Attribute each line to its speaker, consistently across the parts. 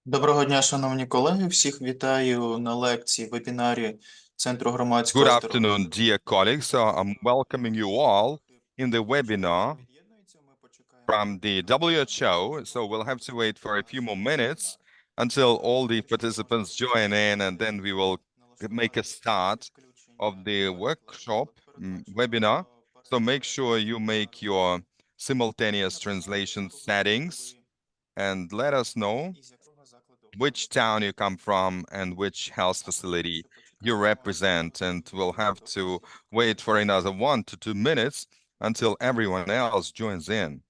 Speaker 1: Доброго дня, шановні колеги. Всіх вітаю на лекції вебінарі Центру
Speaker 2: Good
Speaker 1: громадського
Speaker 2: afternoon, dear colleagues. I'm welcoming you all in the webinar from the WHO. So we'll have to wait for a few more minutes until all the participants join in, and then we will make a start of the workshop webinar. So make sure you make your simultaneous translation settings and let us know which town you come from and which health facility you represent, and we'll have to wait for another 1 to 2 minutes until everyone else joins in.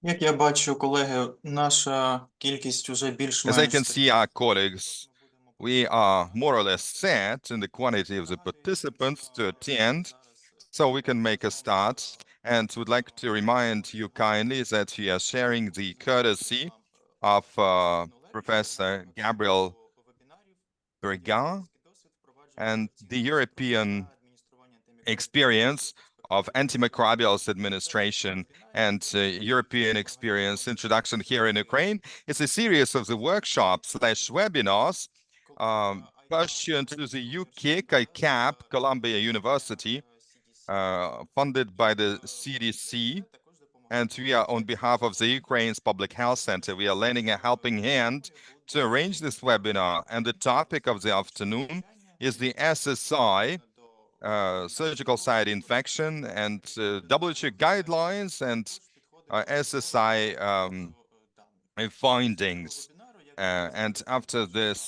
Speaker 1: Як я бачу, колеги, наша кількість уже
Speaker 2: As I
Speaker 1: більш-менш...
Speaker 2: can see, our colleagues, we are more or less set in the quantity of the participants to attend, so we can make a start. And would like to remind you kindly that we are sharing the courtesy of Professor Gabriel Birgand and the European experience of antimicrobials administration and European experience introduction here in Ukraine. It's a series of the workshops/webinars pursuant to the UK CAP Columbia University, funded by the CDC. And we are, on behalf of the Ukraine's Public Health Center, we are lending a helping hand to arrange this webinar. And the topic of the afternoon is the SSI, surgical site infection, and WHO guidelines and SSI findings. And after this,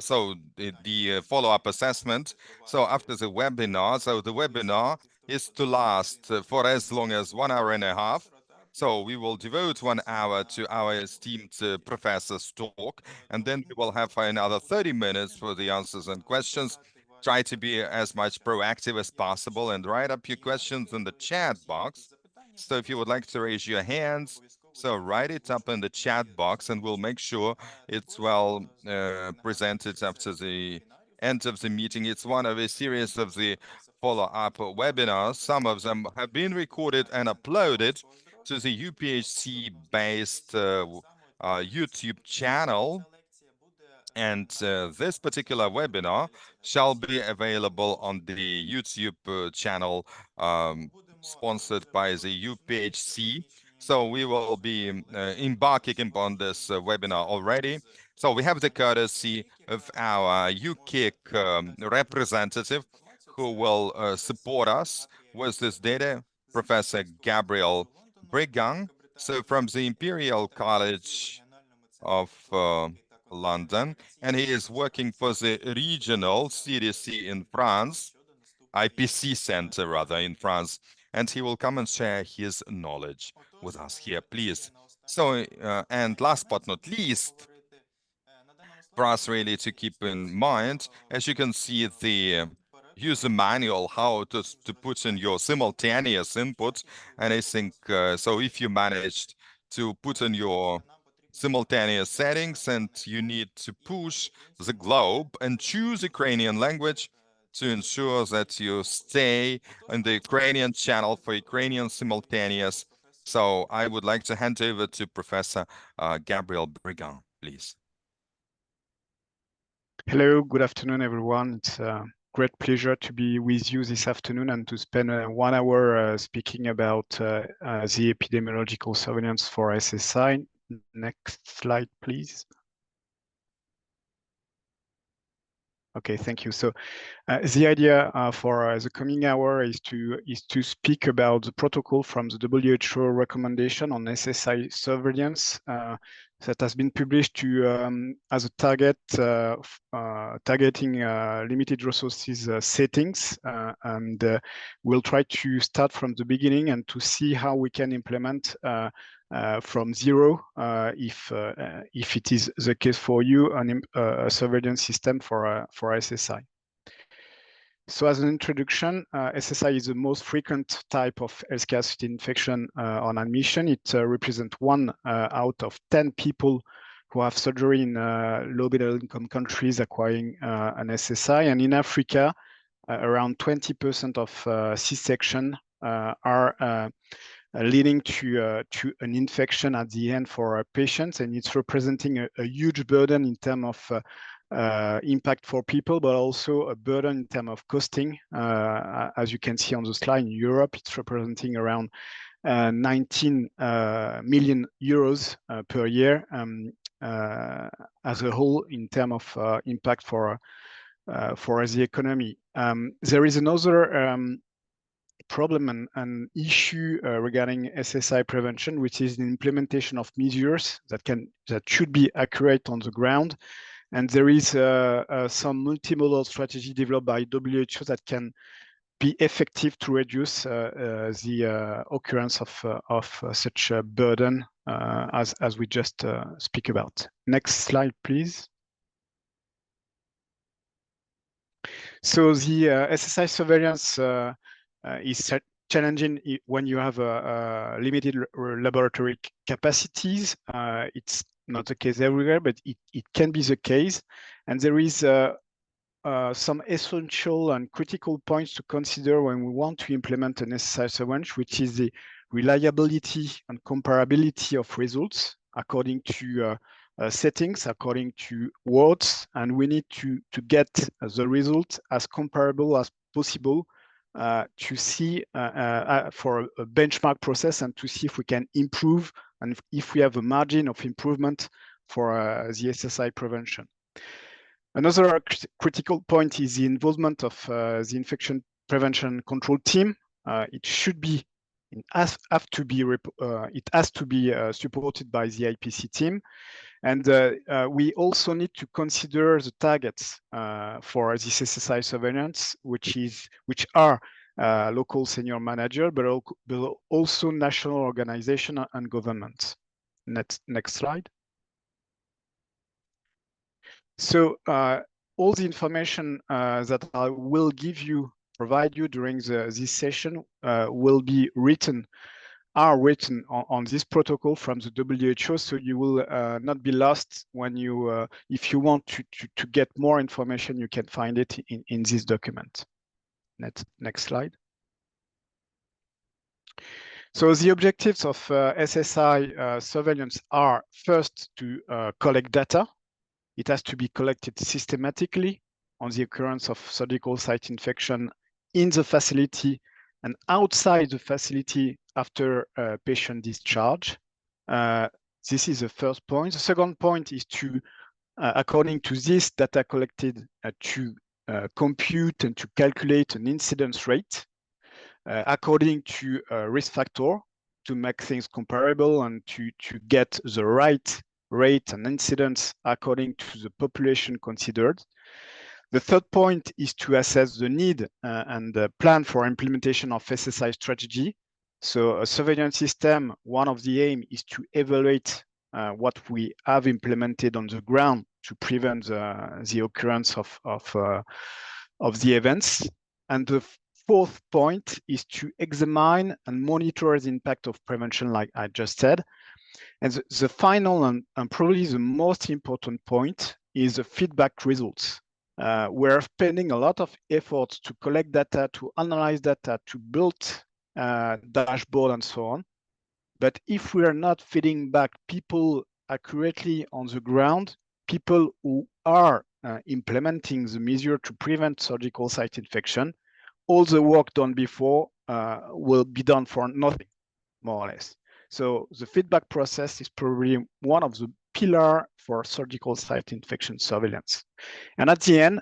Speaker 2: so the follow-up assessment. So after the webinar, the webinar is to last for as long as 1 hour and a half. So we will devote 1 hour to our esteemed professor's talk, and then we will have another 30 minutes for the answers and questions. Try to be as much proactive as possible and write up your questions in the chat box. So if you would like to raise your hands, so write it up in the chat box, and we'll make sure it's well presented after the end of the meeting. It's one of a series of the follow-up webinars. Some of them have been recorded and uploaded to the UPHC-based YouTube channel. And this particular webinar shall be available on the YouTube channel sponsored by the UPHC. So we will be embarking upon this webinar already. So we have the courtesy of our UKIC representative who will support us with this data, Professor Gabriel Birgand. So from the Imperial College of London, and he is working for the regional CDC in France, IPC Center rather in France, and he will come and share his knowledge with us here, please. So, and last but not least, for us really to keep in mind, as you can see the user manual, how to put in your simultaneous input, and I think, so if you managed to put in your simultaneous settings and you need to push the globe and choose Ukrainian language to ensure that you stay in the Ukrainian channel for Ukrainian simultaneous. So I would like to hand over to Professor Gabriel Birgand, please.
Speaker 3: Hello, good afternoon, everyone. It's a great pleasure to be with you this afternoon and to spend 1 hour speaking about the epidemiological surveillance for SSI. Next slide, please. Okay, thank you. So the idea for the coming hour is to speak about the protocol from the WHO recommendation on SSI surveillance that has been published to as a target targeting limited resources settings, and we'll try to start from the beginning and to see how we can implement from zero, if it is the case for you, a surveillance system for SSI. So as an introduction, SSI is the most frequent type of healthcare associated infection on admission. It represents 1 out of 10 people who have surgery in low middle income countries acquiring an SSI. And in Africa, around 20% of C-section are leading to an infection at the end for patients, and it's representing a huge burden in terms of impact for people, but also a burden in terms of costing. As you can see on the slide, in Europe, it's representing around 19 million euros per year as a whole in terms of impact for the economy. There is another problem and issue regarding SSI prevention, which is the implementation of measures that should be accurate on the ground. And there is some multimodal strategy developed by WHO that can be effective to reduce the occurrence of such a burden as we just speak about. Next slide, please. So the SSI surveillance is challenging when you have limited laboratory capacities. It's not the case everywhere, but it can be the case. And there is some essential and critical points to consider when we want to implement an SSI surveillance, which is the reliability and comparability of results according to settings, according to wards, and we need to get the result as comparable as possible to see for a benchmark process and to see if we can improve and if we have a margin of improvement for the SSI prevention. Another critical point is the involvement of the infection prevention control team. It has to be supported by the IPC team. And we also need to consider the targets for this SSI surveillance, which are local senior manager, but also national organization and government. Next slide. So all the information that I will provide you during this session will be written on this protocol from the WHO, so you will not be lost when you, if you want to get more information, you can find it in this document. Next slide. So the objectives of SSI surveillance are first to collect data. It has to be collected systematically on the occurrence of surgical site infection in the facility and outside the facility after patient discharge. This is the first point. The second point is to, according to this data collected, to compute and to calculate an incidence rate according to risk factor to make things comparable and to get the right rate and incidence according to the population considered. The third point is to assess the need and the plan for implementation of SSI strategy. So a surveillance system, one of the aim is to evaluate what we have implemented on the ground to prevent the occurrence of the events. And the fourth point is to examine and monitor the impact of prevention, like I just said. And the final and probably the most important point is the feedback results. we're spending a lot of efforts to collect data, to analyze data, to build dashboard and so on. But if we are not feeding back people accurately on the ground, people who are implementing the measure to prevent surgical site infection, all the work done before will be done for nothing, more or less. So the feedback process is probably one of the pillars for surgical site infection surveillance. And at the end,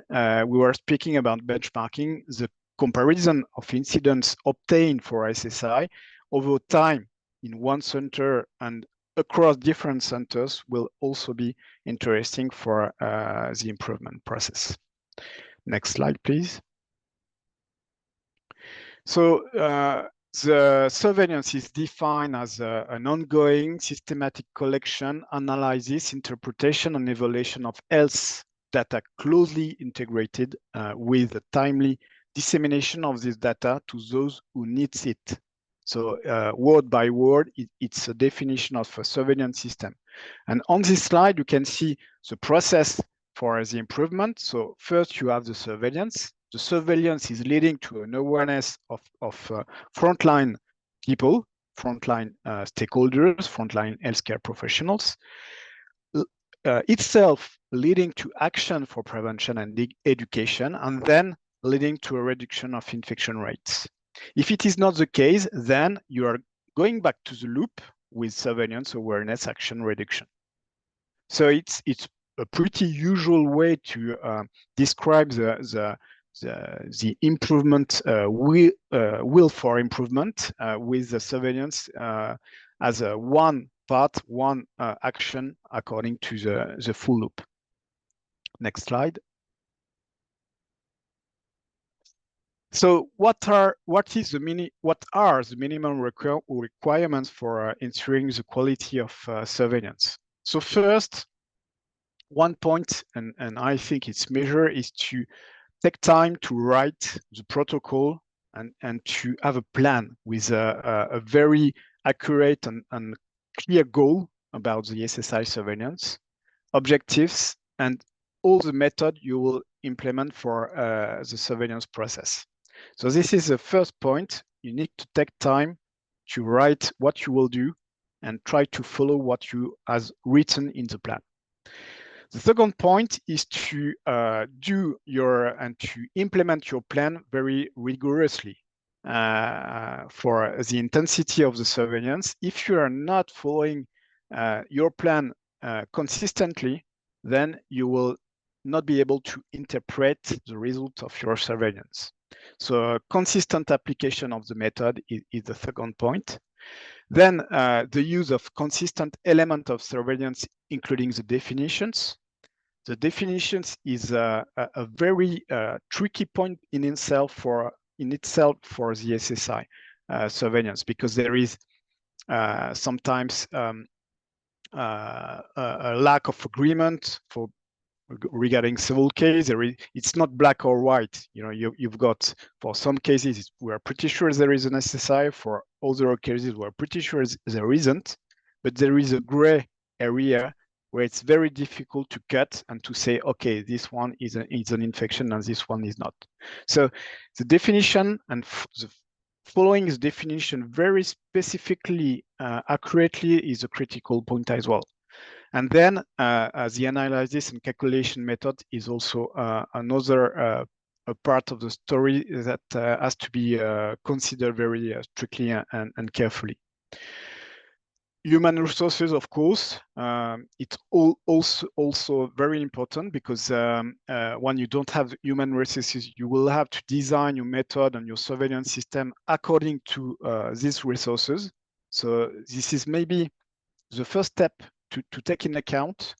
Speaker 3: we were speaking about benchmarking. The comparison of incidents obtained for SSI over time in one center and across different centers will also be interesting for the improvement process. Next slide, please. So the surveillance is defined as an ongoing systematic collection, analysis, interpretation, and evaluation of health data closely integrated with the timely dissemination of this data to those who needs it. So word by word, it's a definition of a surveillance system. And on this slide, you can see the process for the improvement. So first you have the surveillance. The surveillance is leading to an awareness of frontline people, frontline stakeholders, frontline healthcare professionals, itself leading to action for prevention and education, and then leading to a reduction of infection rates. If it is not the case, then you are going back to the loop with surveillance, awareness, action, reduction. So it's a pretty usual way to describe the improvement will for improvement with the surveillance as a one part, one action according to the full loop. Next slide. So what are the minimum requirements for ensuring the quality of surveillance? So first, one point, and I think it's measure, is to take time to write the protocol and to have a plan with a very accurate and clear goal about the SSI surveillance, objectives, and all the method you will implement for the surveillance process. So this is the first point. You need to take time to write what you will do and try to follow what you has written in the plan. The second point is to to implement your plan very rigorously for the intensity of the surveillance. If you are not following your plan consistently, then you will not be able to interpret the result of your surveillance. So consistent application of the method is the second point. Then the use of consistent element of surveillance, including the definitions. The definitions is a very tricky point in itself for the SSI surveillance, because there is sometimes a lack of agreement regarding several cases. It's not black or white. You know, you've got, for some cases we're pretty sure there is an SSI. For other cases we're pretty sure there isn't. But there is a gray area where it's very difficult to cut and to say, okay, this one is an infection and this one is not. So the definition and the following the definition very specifically, accurately, is a critical point as well. And then the analysis and calculation method is also another a part of the story that has to be considered very strictly and carefully. Human resources, of course, it's also very important, because when you don't have human resources, you will have to design your method and your surveillance system according to these resources. So this is maybe the first step to take in account,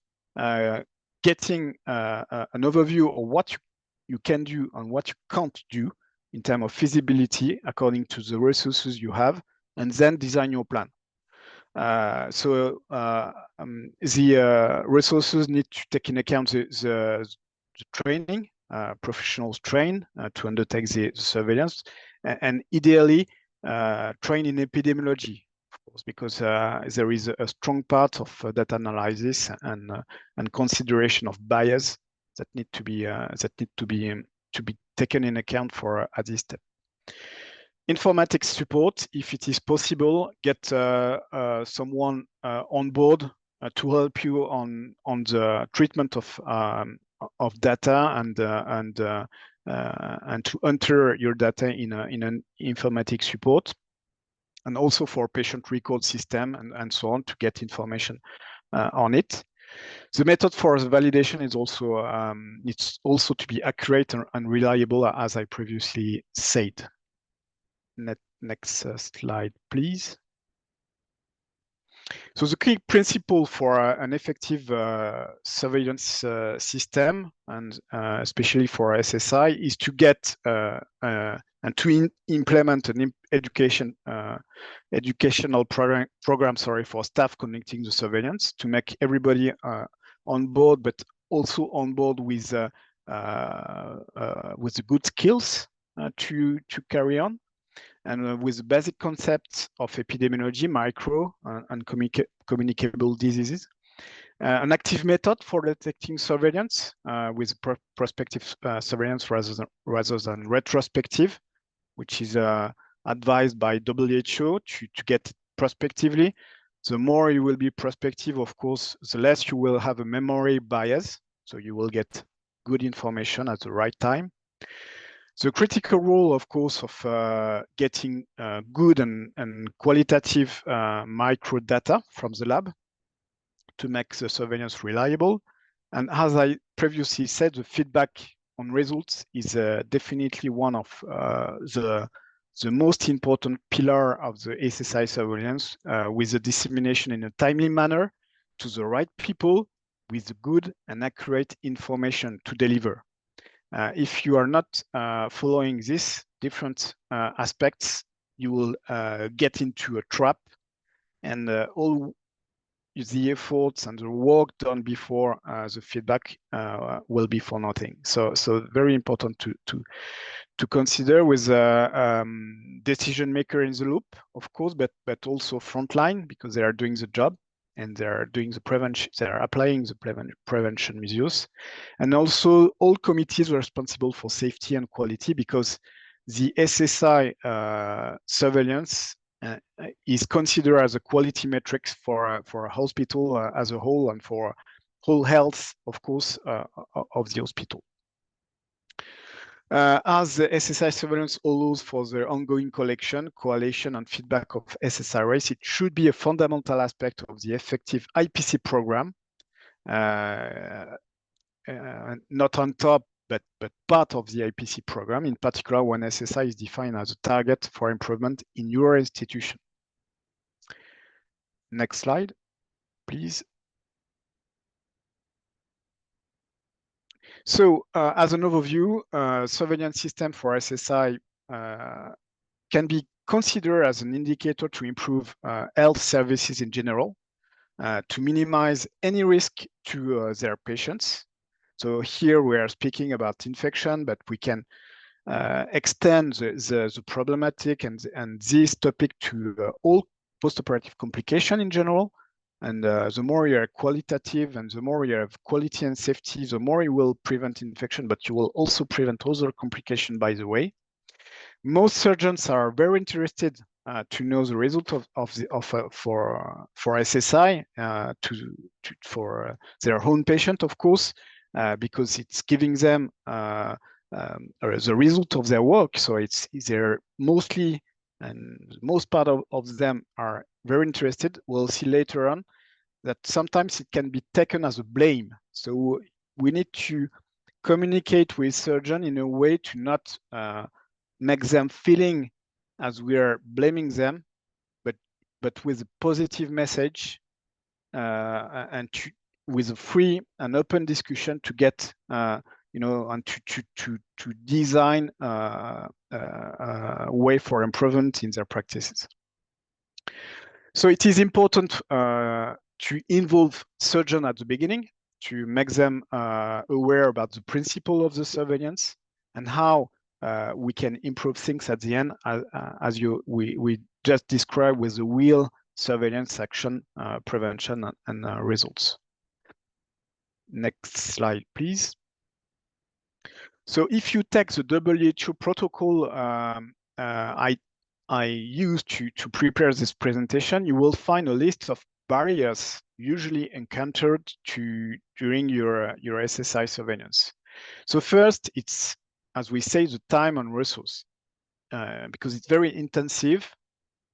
Speaker 3: getting an overview of what you can do and what you can't do in terms of feasibility according to the resources you have, and then design your plan. The resources need to take in account the training, professionals train to undertake the surveillance, and ideally train in epidemiology, of course, because there is a strong part of data analysis and consideration of bias that need to be taken in account for at this step. Informatics support, if it is possible, get someone on board to help you on the treatment of data and to enter your data in an informatics support, and also for patient record system and so on to get information on it. The method for the validation is also needs also to be accurate and reliable, as I previously said. Next slide, please. So the key principle for an effective surveillance system, and especially for SSI, is to get and to implement an educational program, for staff conducting the surveillance, to make everybody on board, but also on board with the good skills to carry on. And with the basic concepts of epidemiology, micro and communicable diseases. An active method for detecting surveillance with prospective surveillance rather than retrospective, which is advised by WHO to get prospectively. The more you will be prospective, of course, the less you will have a memory bias, so you will get good information at the right time. The critical role, of course, of getting good and qualitative micro data from the lab to make the surveillance reliable. And as I previously said, the feedback on results is definitely one of the most important pillar of the SSI surveillance, with the dissemination in a timely manner to the right people with good and accurate information to deliver. If you are not following these different aspects, you will get into a trap, and all the efforts and the work done before the feedback will be for nothing. So very important to consider, with decision maker in the loop, of course, but also frontline, because they are doing the job. And they're doing the prevention, they're applying the prevention measures. And also all committees are responsible for safety and quality, because the SSI surveillance is considered as a quality metrics for a hospital as a whole, and for whole health, of course, of the hospital. As the SSI surveillance allows for the ongoing collection, correlation, and feedback of SSI rates, it should be a fundamental aspect of the effective IPC program, not on top, but part of the IPC program, in particular when SSI is defined as a target for improvement in your institution. Next slide, please. So as an overview, surveillance system for SSI can be considered as an indicator to improve health services in general, to minimize any risk to their patients. So here we are speaking about infection, but we can extend the problematic and this topic to all postoperative complication in general. And the more you are qualitative and the more you have quality and safety, the more you will prevent infection, but you will also prevent other complications, by the way. Most surgeons are very interested to know the result for SSI for their own patient, of course, because it's giving them the result of their work. So they're mostly, and most part of them are very interested. We'll see later on that sometimes it can be taken as a blame. So we need to communicate with surgeons in a way to not make them feeling as we are blaming them, but with a positive message, and with a free and open discussion to get and to design a way for improvement in their practices. So it is important to involve surgeons at the beginning, to make them aware about the principle of the surveillance and how we can improve things at the end, as we just described with the real surveillance action, prevention, and results. Next slide, please. So if you take the WHO protocol I used to prepare this presentation, you will find a list of barriers usually encountered during your SSI surveillance. So first, it's, as we say, the time and resource, because it's very intensive,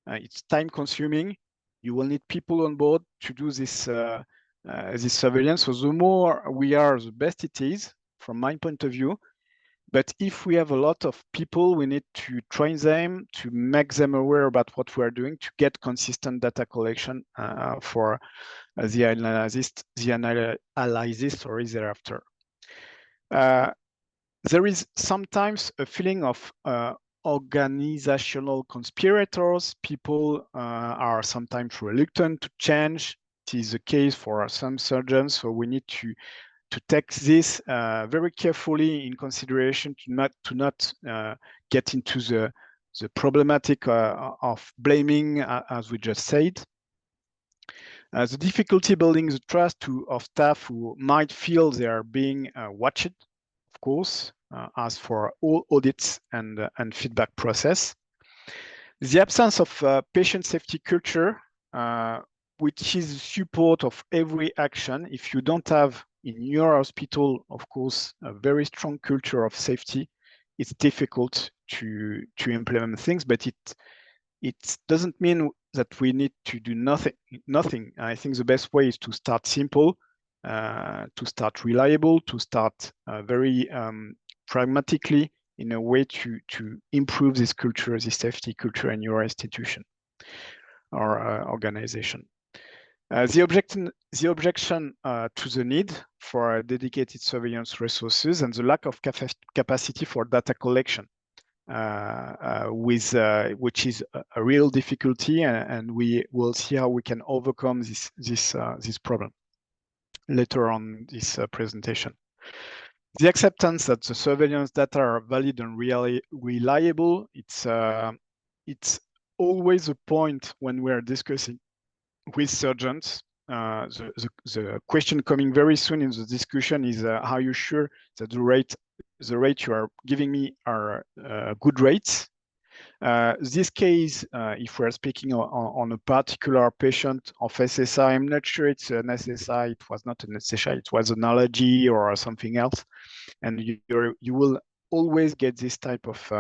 Speaker 3: it's time consuming. You will need people on board to do this surveillance. So the more we are, the best it is, from my point of view. But if we have a lot of people, we need to train them, to make them aware about what we are doing, to get consistent data collection for the analysis thereafter. There is sometimes a feeling of organizational conspirators. People are sometimes reluctant to change. It is the case for some surgeons, so we need to take this very carefully in consideration, to not get into the problematic of blaming, as we just said. The difficulty building the trust of staff who might feel they are being watched, of course, as for all audits and feedback process. The absence of patient safety culture, which is the support of every action. If you don't have in your hospital, of course, a very strong culture of safety, it's difficult to implement things, but it doesn't mean that we need to do nothing. I think the best way is to start simple, to start reliable, to start very pragmatically in a way to improve this culture, this safety culture in your institution or organization. The objection to the need for dedicated surveillance resources and the lack of capacity for data collection, which is a real difficulty, and we will see how we can overcome this problem later on this presentation. The acceptance that the surveillance data are valid and reliable, it's always a point when we are discussing with surgeons. The question coming very soon in the discussion is, are you sure that the rate you are giving me are good rates? This case, if we're speaking on a particular patient of SSI, I'm not sure it's an SSI, it was not an SSI, it was an allergy or something else. And you will always get this type of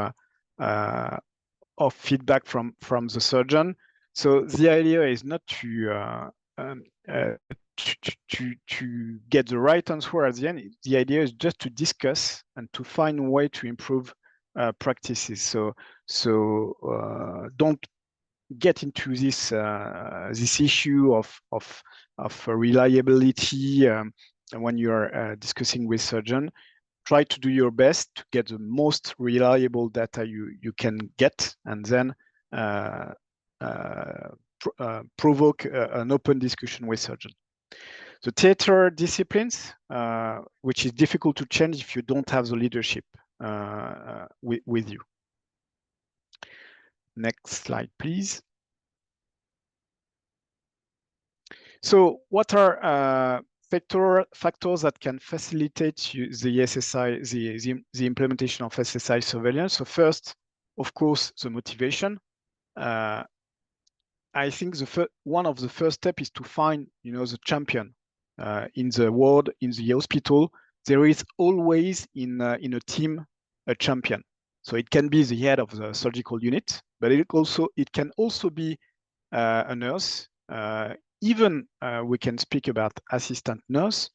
Speaker 3: feedback from the surgeon. So the idea is not to get the right answer at the end. The idea is just to discuss and to find a way to improve practices. So don't get into this issue of reliability when you are discussing with surgeon. Try to do your best to get the most reliable data you can get, and then provoke an open discussion with surgeon. The theater disciplines, which is difficult to change if you don't have the leadership with you. Next slide, please. So what are factors that can facilitate the SSI, the implementation of SSI surveillance? So first, of course, the motivation. I think one of the first steps is to find, the champion in the ward, in the hospital. There is always in a team a champion. So it can be the head of the surgical unit, but it can also be a nurse. Even we can speak about assistant nurse.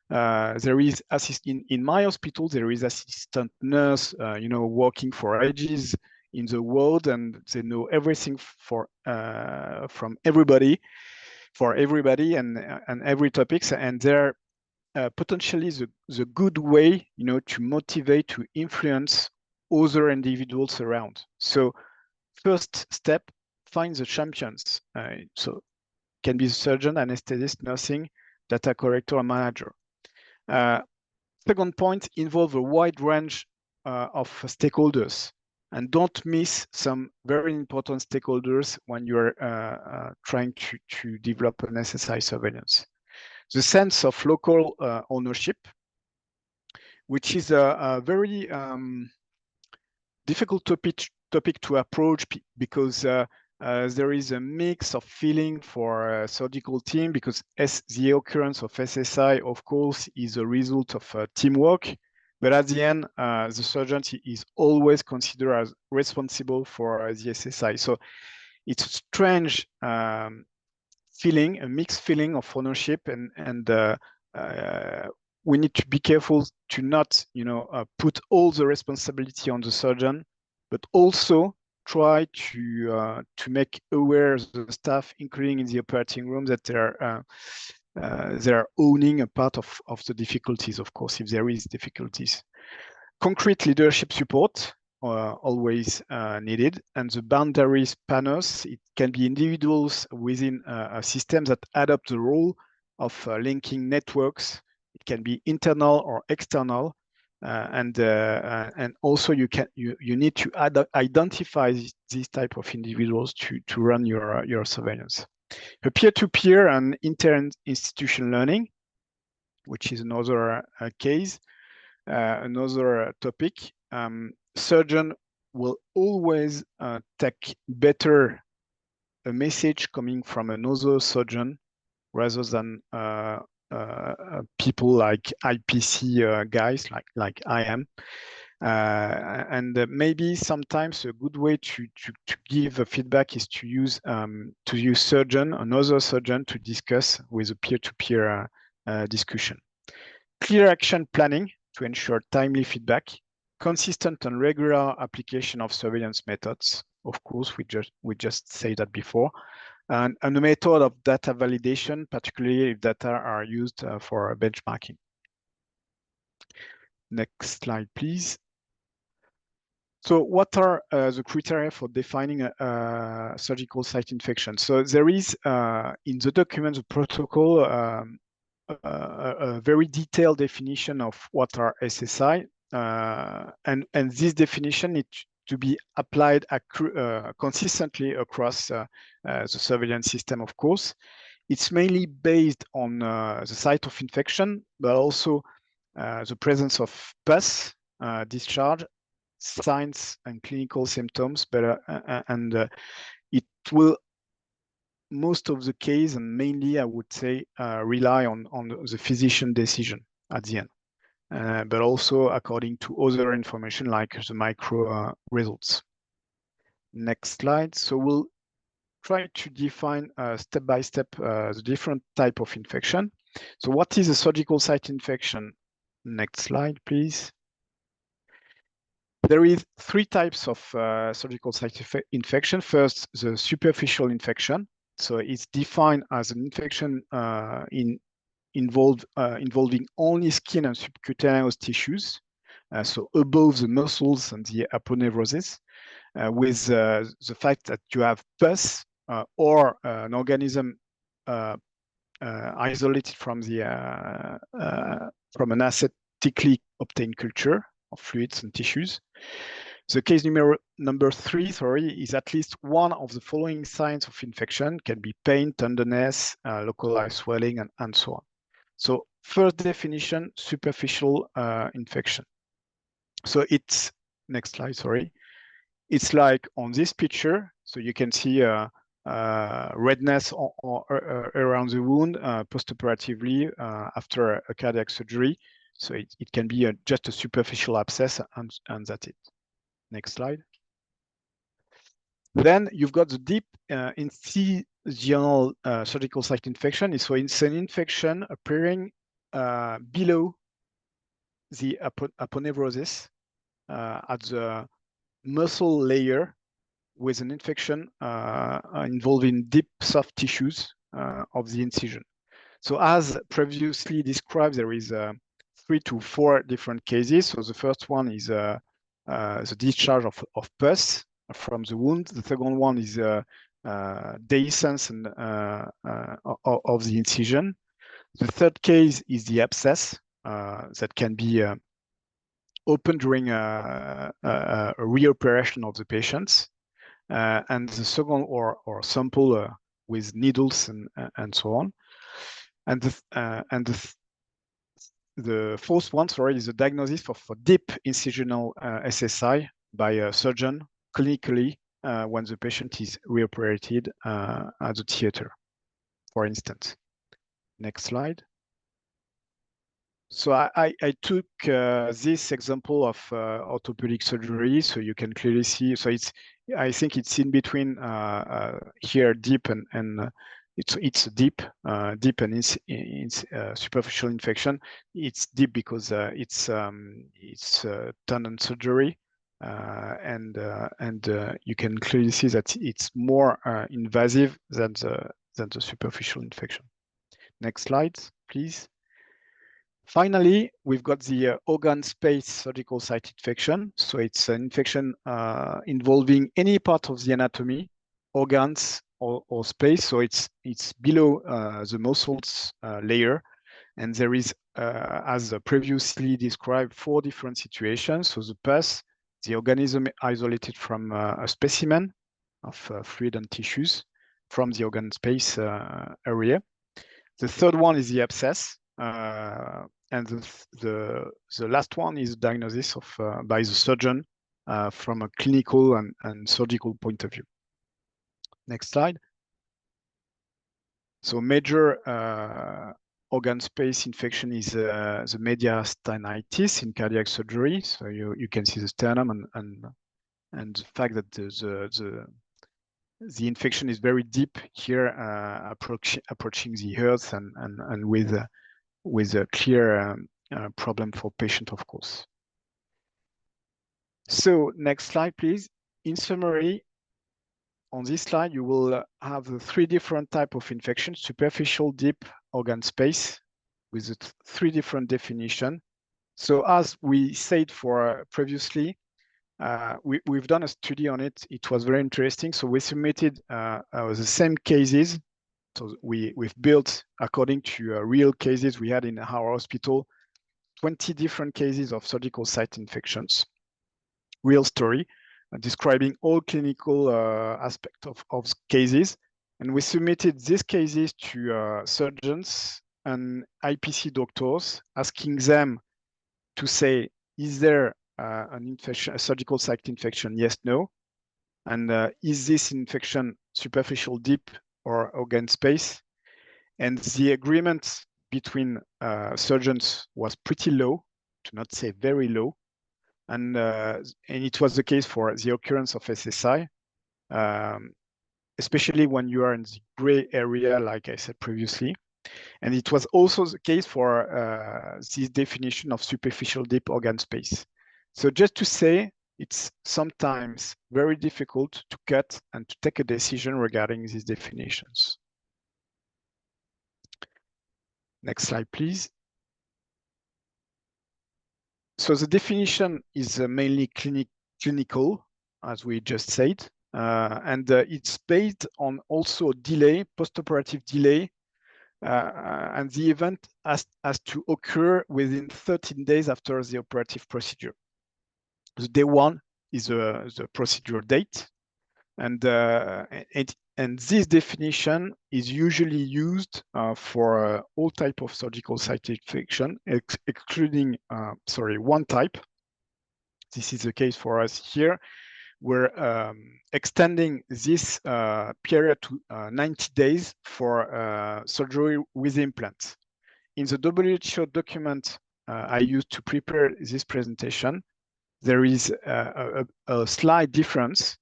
Speaker 3: There is in my hospital. There is assistant nurse, working for ages in the world, and they know everything from everybody, for everybody, and every topics, and they're potentially the good way, to motivate, to influence other individuals around. So first step, find the champions. So can be the surgeon, anesthetist, nursing, data collector, or manager. Second point, involve a wide range of stakeholders, and don't miss some very important stakeholders when you're trying to develop an SSI surveillance. The sense of local ownership. which is a very difficult topic to approach because there is a mix of feeling for a surgical team, because the occurrence of SSI, of course, is a result of teamwork. But at the end, the surgeon is always considered as responsible for the SSI. So it's a strange feeling, a mixed feeling of ownership, and we need to be careful to not, put all the responsibility on the surgeon, but also try to make aware the staff, including in the operating room, that they're owning a part of the difficulties, of course, if there is difficulties. Concrete leadership support always needed, and the boundary spanners, it can be individuals within a system that add up the role of linking networks. It can be internal or external, and also you need to identify these type of individuals to run your surveillance. A peer-to-peer and inter-institution learning, which is another case, another topic. Surgeon will always take better a message coming from another surgeon rather than people like IPC guys like I am. And maybe sometimes a good way to give a feedback is to use another surgeon to discuss with a peer-to-peer discussion. Clear action planning to ensure timely feedback, consistent and regular application of surveillance methods. Of course, we just said that before. And a method of data validation, particularly if data are used for benchmarking. Next slide, please. So what are the criteria for defining a surgical site infection? So there is in the document, the protocol, a very detailed definition of what are SSI, and this definition needs to be applied consistently across the surveillance system, of course. It's mainly based on the site of infection, but also the presence of pus, discharge, signs and clinical symptoms, and it will, most of the case, and mainly I would say, rely on the physician decision at the end, but also according to other information like the micro results. Next slide. So we'll try to define step by step the different type of infection. So what is a surgical site infection? Next slide, please. There is three types of surgical site infection. First, the superficial infection. So it's defined as an infection involving only skin and subcutaneous tissues, so above the muscles and the aponeurosis, with the fact that you have pus or an organism isolated from an aseptically obtained culture of fluids and tissues. The case number 3, is at least one of the following signs of infection. Can be pain, tenderness, localized swelling, and so on. So first definition, superficial infection. So it's, next slide, it's like on this picture. So you can see redness around the wound postoperatively after a cardiac surgery. So it can be just a superficial abscess, and that's it. Next slide. Then you've got the deep incisional surgical site infection. So it's an infection appearing below the aponeurosis at the muscle layer, with an infection involving deep soft tissues of the incision. So as previously described, there is 3 to 4 different cases. So the first one is the discharge of pus from the wound. The second one is dehiscence of the incision. The third case is the abscess that can be open during a reoperation of the patients, and the second or sample the fourth one, sorry, is the diagnosis for deep incisional SSI by a surgeon clinically when the patient is reoperated at the theater, for instance. Next slide. So I took this example of orthopedic surgery, so you can clearly see. So I think it's in between here, deep and it's deep and superficial infection. It's deep because it's tendon surgery, and you can clearly see that it's more invasive than the superficial infection. Next slide, please. Finally, we've got the organ space surgical site infection. So it's an infection involving any part of the anatomy, organs or space. So it's below the muscles layer. And there is, as previously described, 4 different situations. So the pus, the organism isolated from a specimen of fluid and tissues from the organ space area. The third one is the abscess. And the last one is diagnosis of by the surgeon from a clinical and surgical point of view. Next slide. So major organ space infection is the mediastinitis in cardiac surgery. So you can see the sternum and the fact that the infection is very deep here, approaching the earth and with a clear problem for patient, of course. So next slide, please. In summary, on this slide, you will have the 3 different types of infections: superficial, deep, organ space, with the 3 different definitions. So as we said for previously, we've done a study on it. It was very interesting. So we submitted the same cases. So we've built, according to real cases we had in our hospital, 20 different cases of surgical site infections, real story, describing all clinical aspects of cases. And we submitted these cases to surgeons and IPC doctors, asking them to say, is there an infection, a surgical site infection? Yes, no. And is this infection superficial, deep, or organ space? And the agreement between surgeons was pretty low, to not say very low. And it was the case for the occurrence of SSI, especially when you are in the gray area, like I said previously. And it was also the case for this definition of superficial deep organ space. So just to say, it's sometimes very difficult to cut and to take a decision regarding these definitions. Next slide, please. So the definition is mainly clinical, as we just said, and it's based on also delay, postoperative delay, and the event has to occur within 13 days after the operative procedure. The day 1 is the procedure date, and this definition is usually used for all type of surgical site infection, excluding, one type. This is the case for us here. We're extending this period to 90 days for surgery with implants. In the WHO document I used to prepare this presentation, there is a slight difference.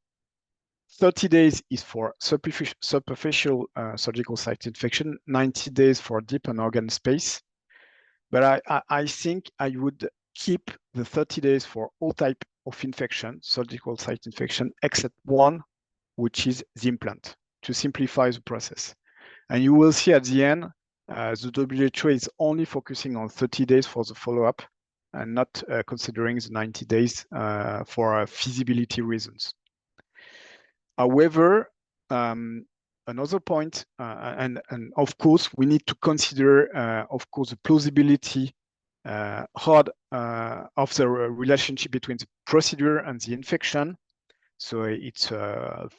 Speaker 3: 30 days is for superficial surgical site infection, 90 days for deep and organ space. But I think I would keep the 30 days for all type of infection, surgical site infection, except one, which is the implant, to simplify the process. And you will see at the end, the WHO is only focusing on 30 days for the follow-up and not considering the 90 days for feasibility reasons. However, another point, and of course, we need to consider, of course, the plausibility of the relationship between the procedure and the infection. So it's a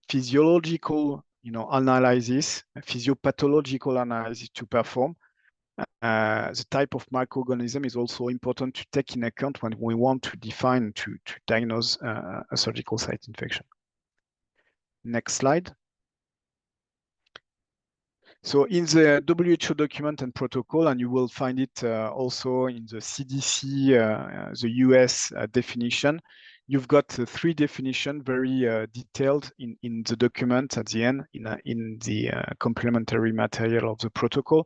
Speaker 3: physiological, analysis, a physiopathological analysis to perform. the type of microorganism is also important to take in account when we want to define, to diagnose a surgical site infection. Next slide. So in the WHO document and protocol, and you will find it also in the CDC, the US definition, you've got 3 definitions, very detailed in the document at the end, in the complementary material of the protocol.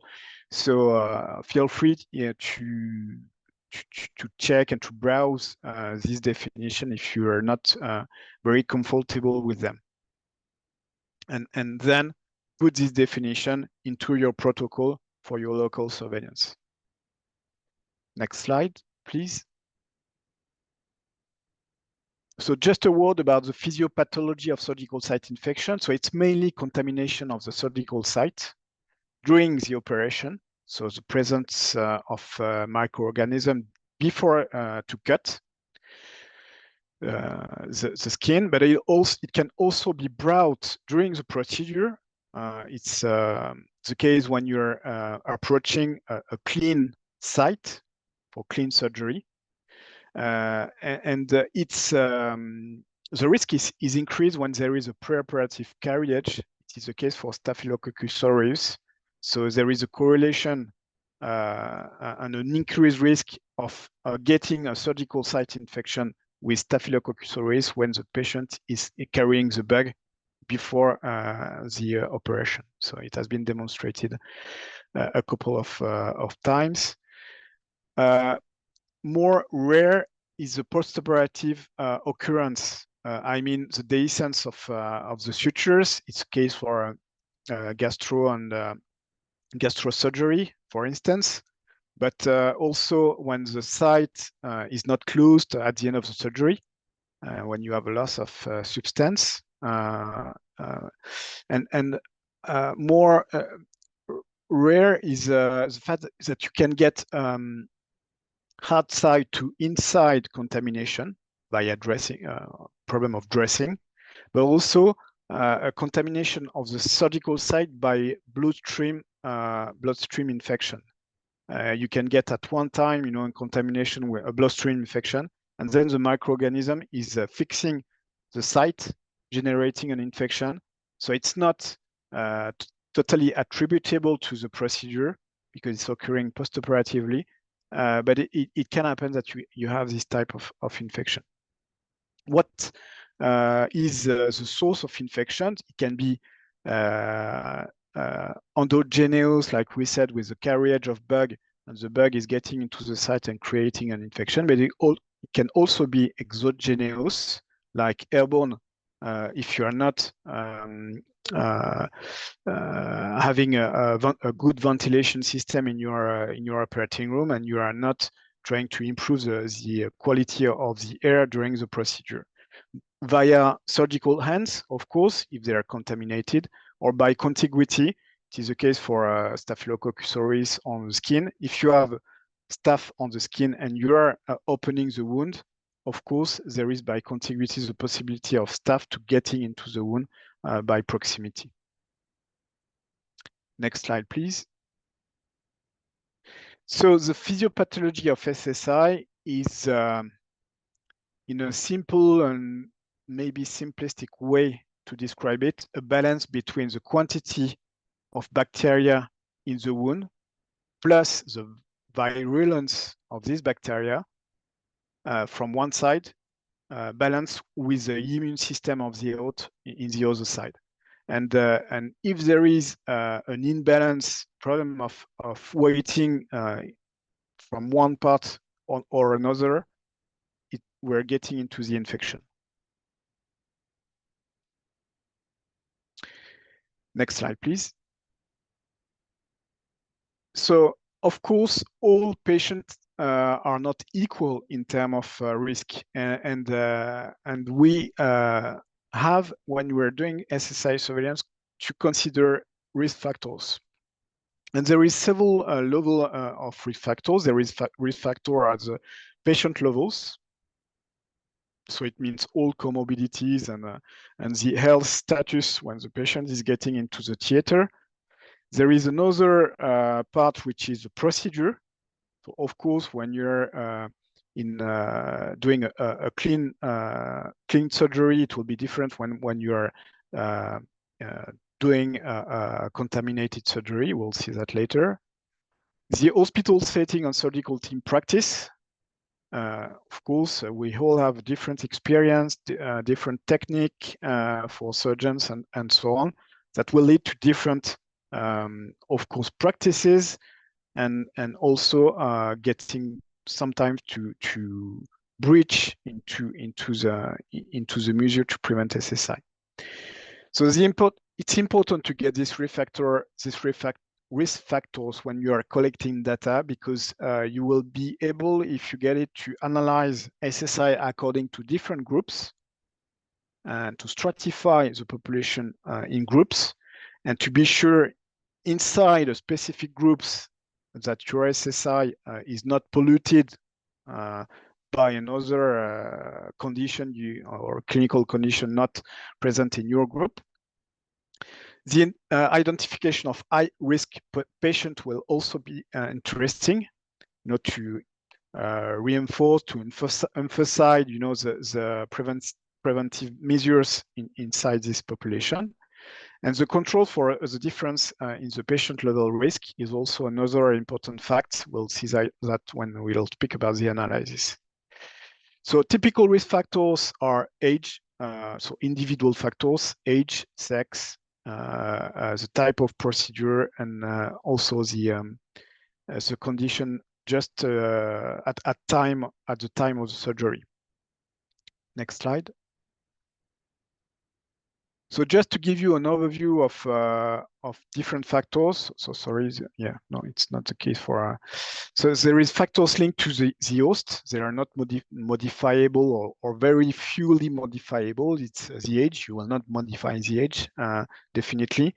Speaker 3: So feel free to check and to browse this definition if you are not very comfortable with them. And then put this definition into your protocol for your local surveillance. Next slide, please. So just a word about the physiopathology of surgical site infection. So it's mainly contamination of the surgical site during the operation. So the presence of microorganism before to cut the skin, but it can also be brought during the procedure. It's the case when you're approaching a clean site for clean surgery. It's the risk is increased when there is a preoperative carriage. It is the case for Staphylococcus aureus. So there is a correlation and an increased risk of getting a surgical site infection with Staphylococcus aureus when the patient is carrying the bug before the operation. So it has been demonstrated a couple of times. More rare is the postoperative occurrence. I mean, the dehiscence of the sutures. It's a case for gastro and gastrosurgery, for instance. But also when the site is not closed at the end of the surgery, when you have a loss of substance. More rare is the fact that you can get outside to inside contamination by addressing problem of dressing, but also a contamination of the surgical site by bloodstream infection. You can get at one time, a contamination with a bloodstream infection, and then the microorganism is fixing the site, generating an infection. So it's not totally attributable to the procedure because it's occurring postoperatively, but it can happen that you have this type of infection. What is the source of infection? It can be endogenous, like we said, with the carriage of bug, and the bug is getting into the site and creating an infection, but it can also be exogenous, like airborne, if you are not having a good ventilation system in your operating room, and you are not trying to improve the quality of the air during the procedure. Via surgical hands, of course, if they are contaminated, or by contiguity. It is the case for Staphylococcus aureus on the skin. If you have staph on the skin and you are opening the wound, of course, there is by contiguity the possibility of staph to getting into the wound by proximity. Next slide, please. So the physiopathology of SSI is, in a simple and maybe simplistic way to describe it, a balance between the quantity of bacteria in the wound plus the virulence of this bacteria from one side, balanced with the immune system of the host in the other side. And if there is an imbalance problem of weighting from one part or another, we're getting into the infection. Next slide, please. So, of course, all patients are not equal in terms of risk, and we have, when we're doing SSI surveillance, to consider risk factors. And there is several levels of risk factors. There is risk factor at the patient levels. So it means all comorbidities and the health status when the patient is getting into the theater. There is another part which is the procedure. So of course, when you're doing a clean surgery, it will be different when you're doing a contaminated surgery. We'll see that later. The hospital setting and surgical team practice. Of course, we all have different experience, different technique for surgeons and so on, that will lead to different, of course, practices, and also getting sometimes to breach into the measure to prevent SSI. So it's important to get this risk factors when you are collecting data, because you will be able, if you get it, to analyze SSI according to different groups and to stratify the population in groups, and to be sure inside a specific groups that your SSI is not polluted by another condition or clinical condition not present in your group. The identification of high-risk patient will also be interesting, to reinforce, to emphasize, the preventive measures inside this population. And the control for the difference in the patient level risk is also another important fact. We'll see that when we'll speak about the analysis. So typical risk factors are age, so individual factors, age, sex, the type of procedure, and also the condition just at the time of the surgery. Next slide. So just to give you an overview of different factors. So sorry, yeah, no, it's not the case for. So there is factors linked to the host. They are not modifiable or very fewly modifiable. It's the age. You will not modify the age, definitely,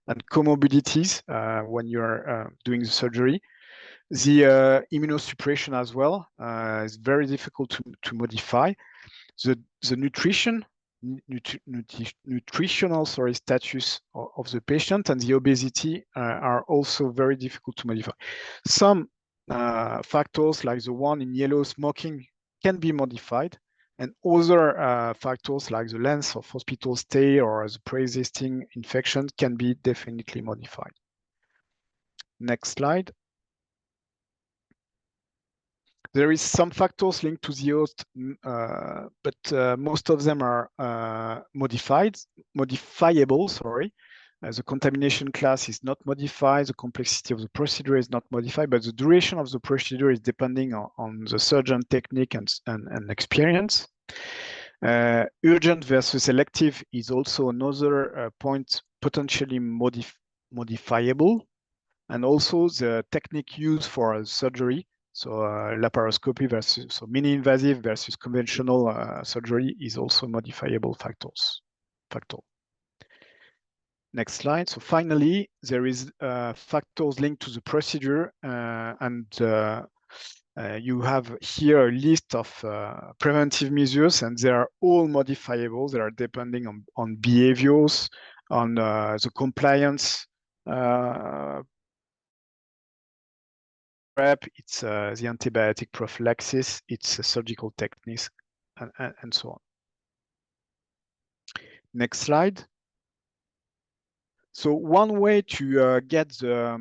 Speaker 3: and comorbidities when you're doing the surgery. The immunosuppression as well is very difficult to modify. The nutritional status of the patient and the obesity are also very difficult to modify. Some factors, like the one in yellow, smoking, can be modified, and other factors like the length of hospital stay or the pre-existing infection can be definitely modified. Next slide. There is some factors linked to the host, but most of them are modifiable, sorry. The contamination class is not modified, the complexity of the procedure is not modified, but the duration of the procedure is depending on the surgeon technique and experience. Urgent versus elective is also another point potentially modifiable, and also the technique used for surgery. So laparoscopy versus mini-invasive versus conventional surgery is also modifiable factor. Next slide. So finally, there is factors linked to the procedure, and you have here a list of preventive measures, and they are all modifiable. They are depending on behaviors, on the compliance prep, it's the antibiotic prophylaxis, it's surgical techniques, and so on. Next slide. So one way to get the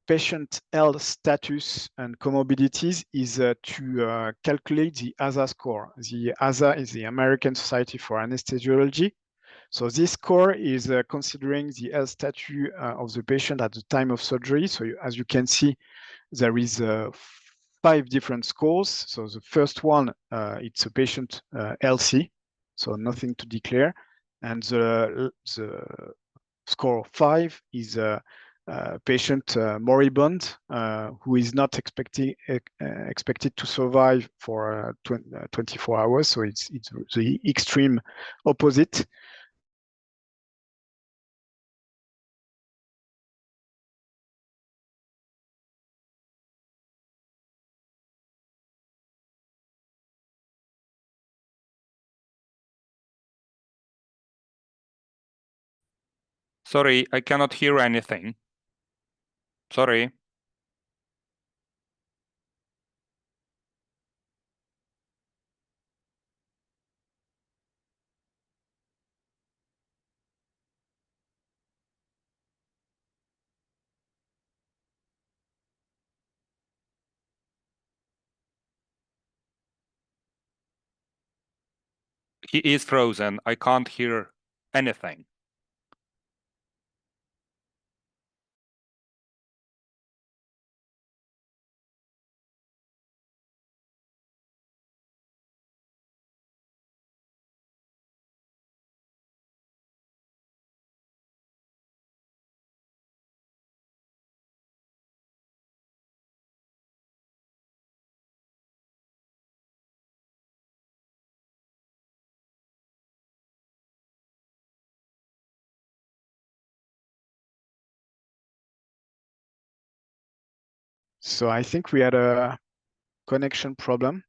Speaker 3: patient health status and comorbidities is to calculate the ASA score. The ASA is the American Society for Anesthesiology. So this score is considering the health status of the patient at the time of surgery. So as you can see, there is 5 different scores. So the first one, it's a patient healthy, so nothing to declare. And the score 5 is a patient moribund who is not expected to survive for 24 hours. So it's the extreme opposite.
Speaker 4: Sorry, I cannot hear anything. Sorry. He is frozen. I can't hear anything.
Speaker 3: So I think we had a connection problem.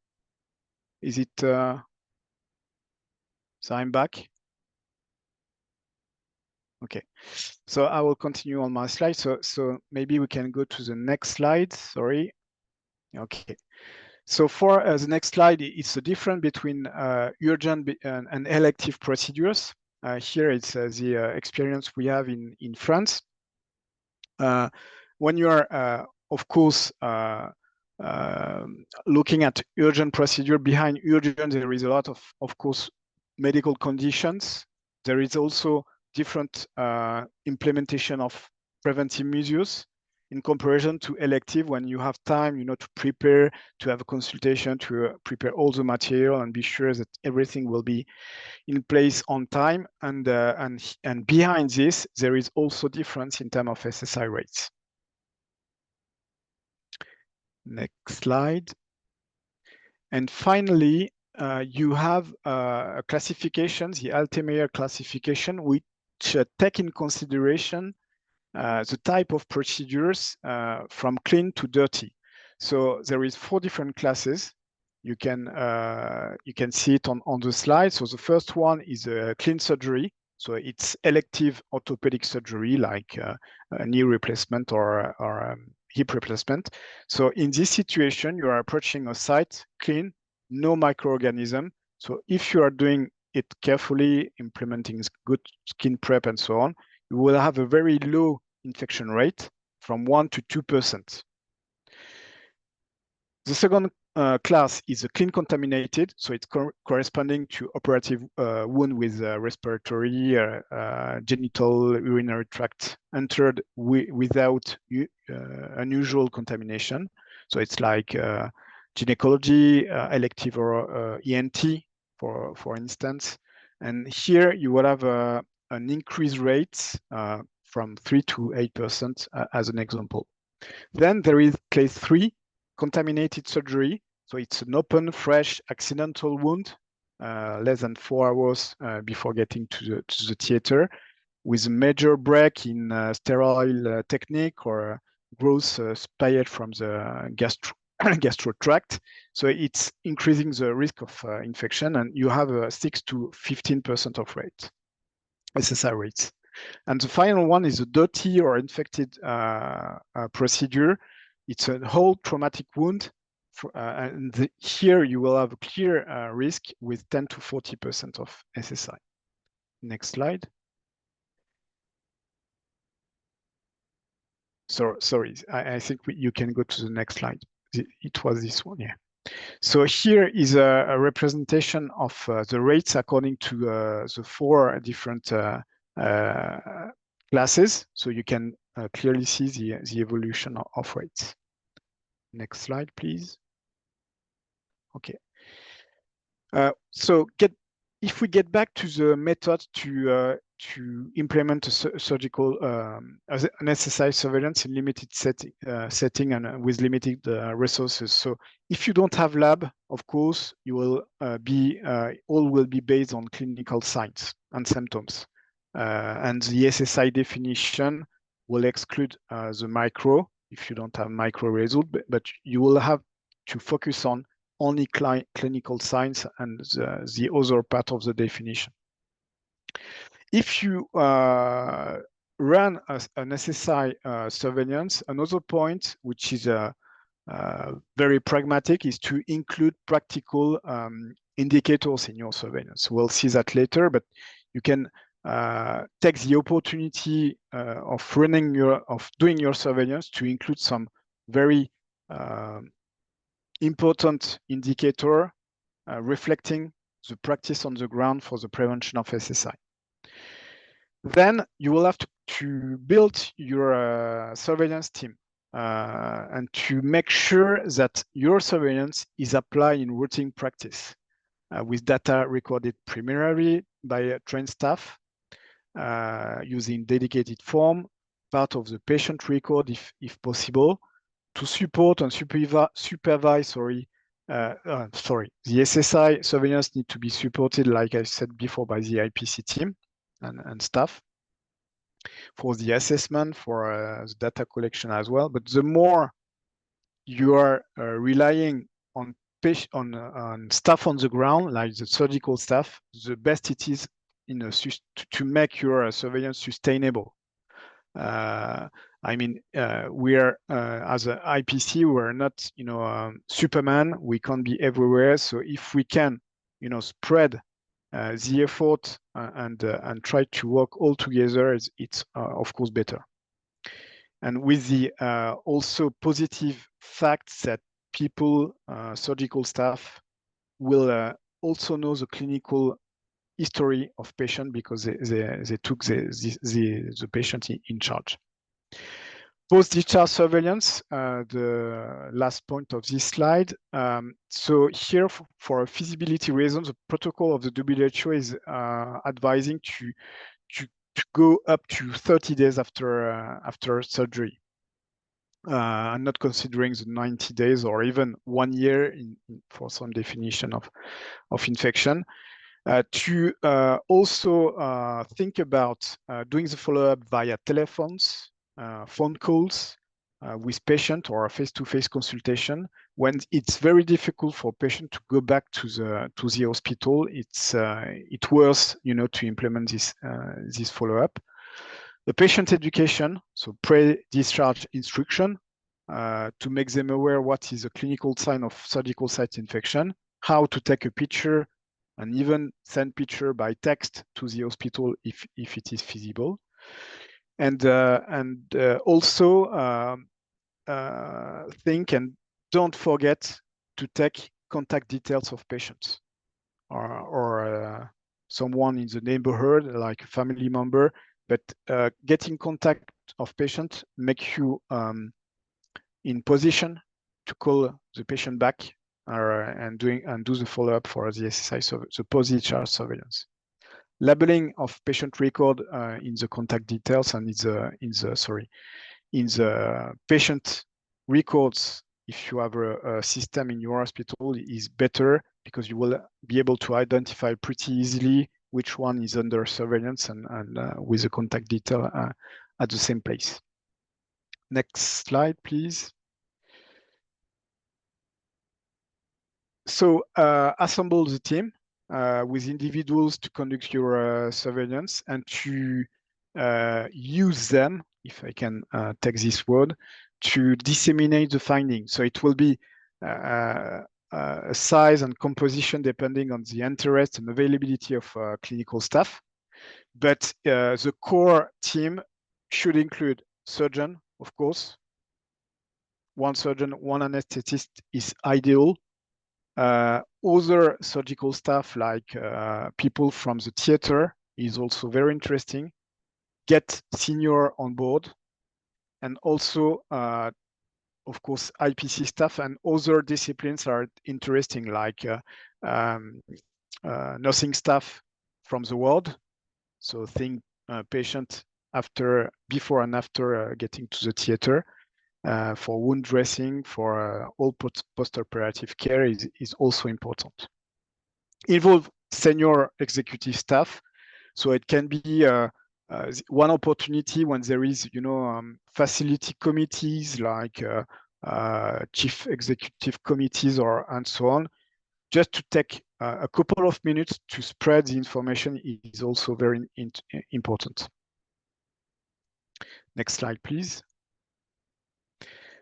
Speaker 3: Is it, so I'm back. Okay, so I will continue on my slide. So maybe we can go to the next slide, sorry. Okay, so for the next slide, it's the difference between urgent and elective procedures. Here it's the experience we have in France. When you are, of course, looking at urgent procedure, behind urgent, there is a lot of course, medical conditions. There is also different implementation of preventive measures in comparison to elective, when you have time, you know, to prepare, to have a consultation, to prepare all the material and be sure that everything will be in place on time. And behind this, there is also difference in terms of SSI rates. Next slide. And finally, you have a classification, the Altemeyer classification, which take in consideration the type of procedures from clean to dirty. So there is 4 different classes. You can see it on the slide. So the first one is a clean surgery. So it's elective orthopedic surgery, like a knee replacement or hip replacement. So in this situation, you are approaching a site clean, no microorganism. So if you are doing it carefully, implementing good skin prep and so on, you will have a very low infection rate from 1 to 2%. The second class is a clean contaminated, so it's corresponding to operative wound with respiratory, genital, urinary tract entered without unusual contamination. So it's like gynecology, elective or ENT, for instance. And here you will have an increased rate from 3 to 8% as an example. Then there is case 3, contaminated surgery. So it's an open, fresh, accidental wound, less than 4 hours before getting to the theater, with a major break in sterile technique or growth spired from the gastro tract. So it's increasing the risk of infection, and you have a 6 to 15% of rate, SSI rates. And the final one is a dirty or infected procedure. It's a whole traumatic wound. And here you will have a clear risk with 10 to 40% of SSI. Next slide. So, sorry, I think you can go to the next slide. It was this one, yeah. So here is a representation of the rates according to the 4 different classes. So you can clearly see the evolution of rates. Next slide, please. Okay. So if we get back to the method to implement a surgical an SSI surveillance in limited setting and with limited resources. So if you don't have lab, of course, you will all will be based on clinical signs and symptoms. And the SSI definition will exclude the micro if you don't have micro result, but you will have to focus on only clinical signs and the other part of the definition. If you run an SSI surveillance, another point which is very pragmatic is to include practical indicators in your surveillance. We'll see that later, but you can take the opportunity of doing your surveillance to include some very important indicator reflecting the practice on the ground for the prevention of SSI. Then you will have to build your surveillance team and to make sure that your surveillance is applied in routine practice with data recorded primarily by trained staff using dedicated form, part of the patient record if possible, to support and supervise, the SSI surveillance need to be supported, like I said before, by the IPC team and staff for the assessment, for the data collection as well. But the more you are relying on staff on the ground, like the surgical staff, the best it is to make your surveillance sustainable. I mean, we are as an IPC, we're not, Superman. We can't be everywhere. So if we can, spread the effort and try to work all together, it's of course better. And with the also positive facts that people, surgical staff, will also know the clinical history of patient because they took the patient in charge. Post-discharge surveillance, the last point of this slide. So here, for a feasibility reason, the protocol of the WHO is advising to go up to 30 days after surgery. I'm not considering the 90 days or even 1 year for some definition of infection. To also think about doing the follow-up via telephones, phone calls with patient or a face-to-face consultation. When it's very difficult for patient to go back to the hospital, it's worth to implement this follow-up. The patient education, so pre-discharge instruction, to make them aware what is a clinical sign of surgical site infection, how to take a picture, and even send picture by text to the hospital if it is feasible. And also think and don't forget to take contact details of patients or someone in the neighborhood, like a family member. But getting contact of patient makes you in position to call the patient back and do the follow-up for the SSI, so the post-discharge surveillance. Labeling of patient record in the contact details and in the patient records. If you have a system in your hospital, is better because you will be able to identify pretty easily which one is under surveillance and with the contact detail at the same place. Next slide, please. So assemble the team with individuals to conduct your surveillance and to use them, if I can take this word, to disseminate the findings. So it will be a size and composition depending on the interest and availability of clinical staff. But the core team should include surgeon, of course. One surgeon, one anesthetist is ideal. Other surgical staff, like people from the theater, is also very interesting. Get senior on board, and also, of course, IPC staff and other disciplines are interesting, like nursing staff from the ward. So think patient before and after getting to the theater. For wound dressing, for all post-operative care is also important. Involve senior executive staff. So it can be one opportunity when there is, facility committees like chief executive committees and so on. Just to take a couple of minutes to spread the information is also very important. Next slide, please.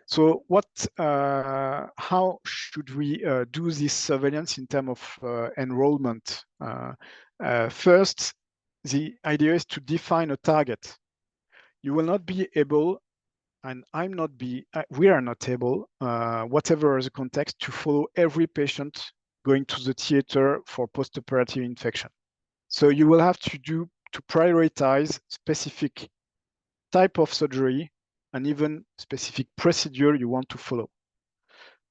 Speaker 3: So how should we do this surveillance in terms of enrollment? First, the idea is to define a target. You will not be able, and we are not able, whatever the context, to follow every patient going to the theater for post-operative infection. So you will have to prioritize specific type of surgery and even specific procedure you want to follow.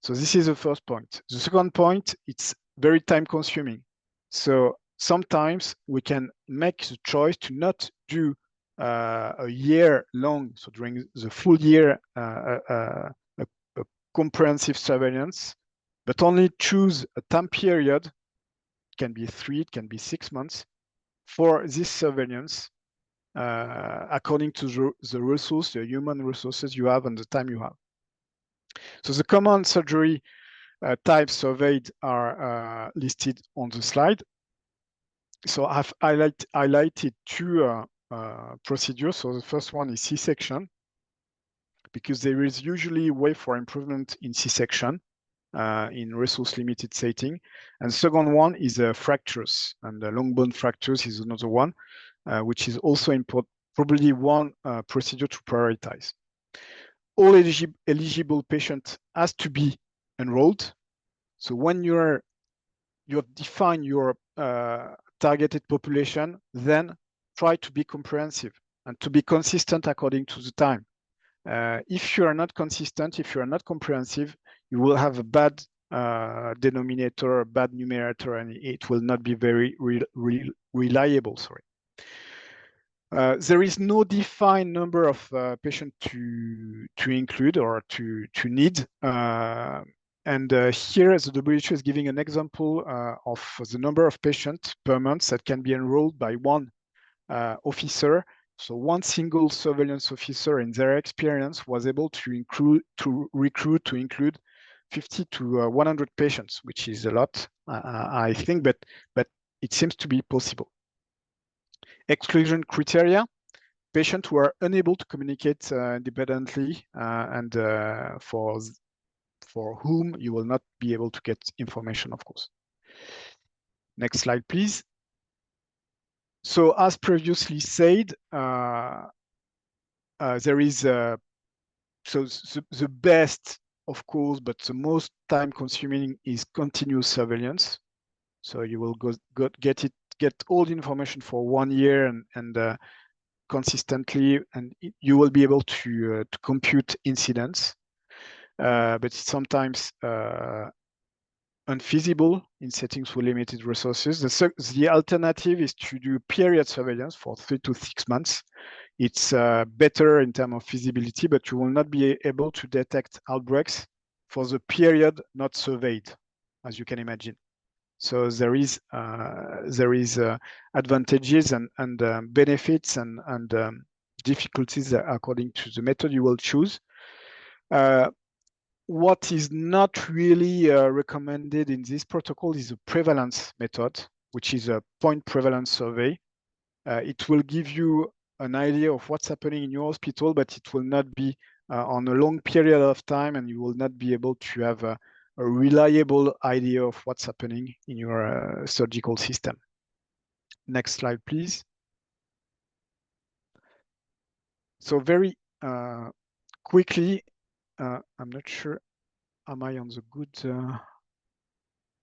Speaker 3: So this is the first point. The second point, it's very time consuming. So sometimes we can make the choice to not do a year long, so during the full year, a comprehensive surveillance, but only choose a time period, it can be 3, it can be 6 months, for this surveillance according to the resource, the human resources you have and the time you have. So the common surgery types surveyed are listed on the slide. So I've highlighted 2 procedures. So the first one is C-section, because there is usually a way for improvement in C-section in resource-limited setting. And the second one is fractures, and long bone fractures is another one, which is also important, probably one procedure to prioritize. All eligible patient has to be enrolled. So when you have defined your targeted population, then try to be comprehensive and to be consistent according to the time. If you are not consistent, if you are not comprehensive, you will have a bad denominator, a bad numerator, and it will not be very reliable. Sorry. There is no defined number of patients to include or to need. And here the WHO is giving an example of the number of patients per month that can be enrolled by one officer. So one single surveillance officer in their experience was able to include 50 to 100 patients, which is a lot, I think, but it seems to be possible. Exclusion criteria: patients who are unable to communicate independently and for whom you will not be able to get information, of course. Next slide, please. So as previously said, there is the best, of course, but the most time consuming is continuous surveillance. So you will get all the information for 1 year and consistently, and you will be able to compute incidents. But it's sometimes unfeasible in settings with limited resources. The alternative is to do period surveillance for 3 to 6 months. It's better in terms of feasibility, but you will not be able to detect outbreaks for the period not surveyed, as you can imagine. So there is advantages and benefits and difficulties according to the method you will choose. What is not really recommended in this protocol is a prevalence method, which is a point prevalence survey. It will give you an idea of what's happening in your hospital, but it will not be on a long period of time, and you will not be able to have a reliable idea of what's happening in your surgical system. Next slide, please. So very quickly, I'm not sure, am I on the good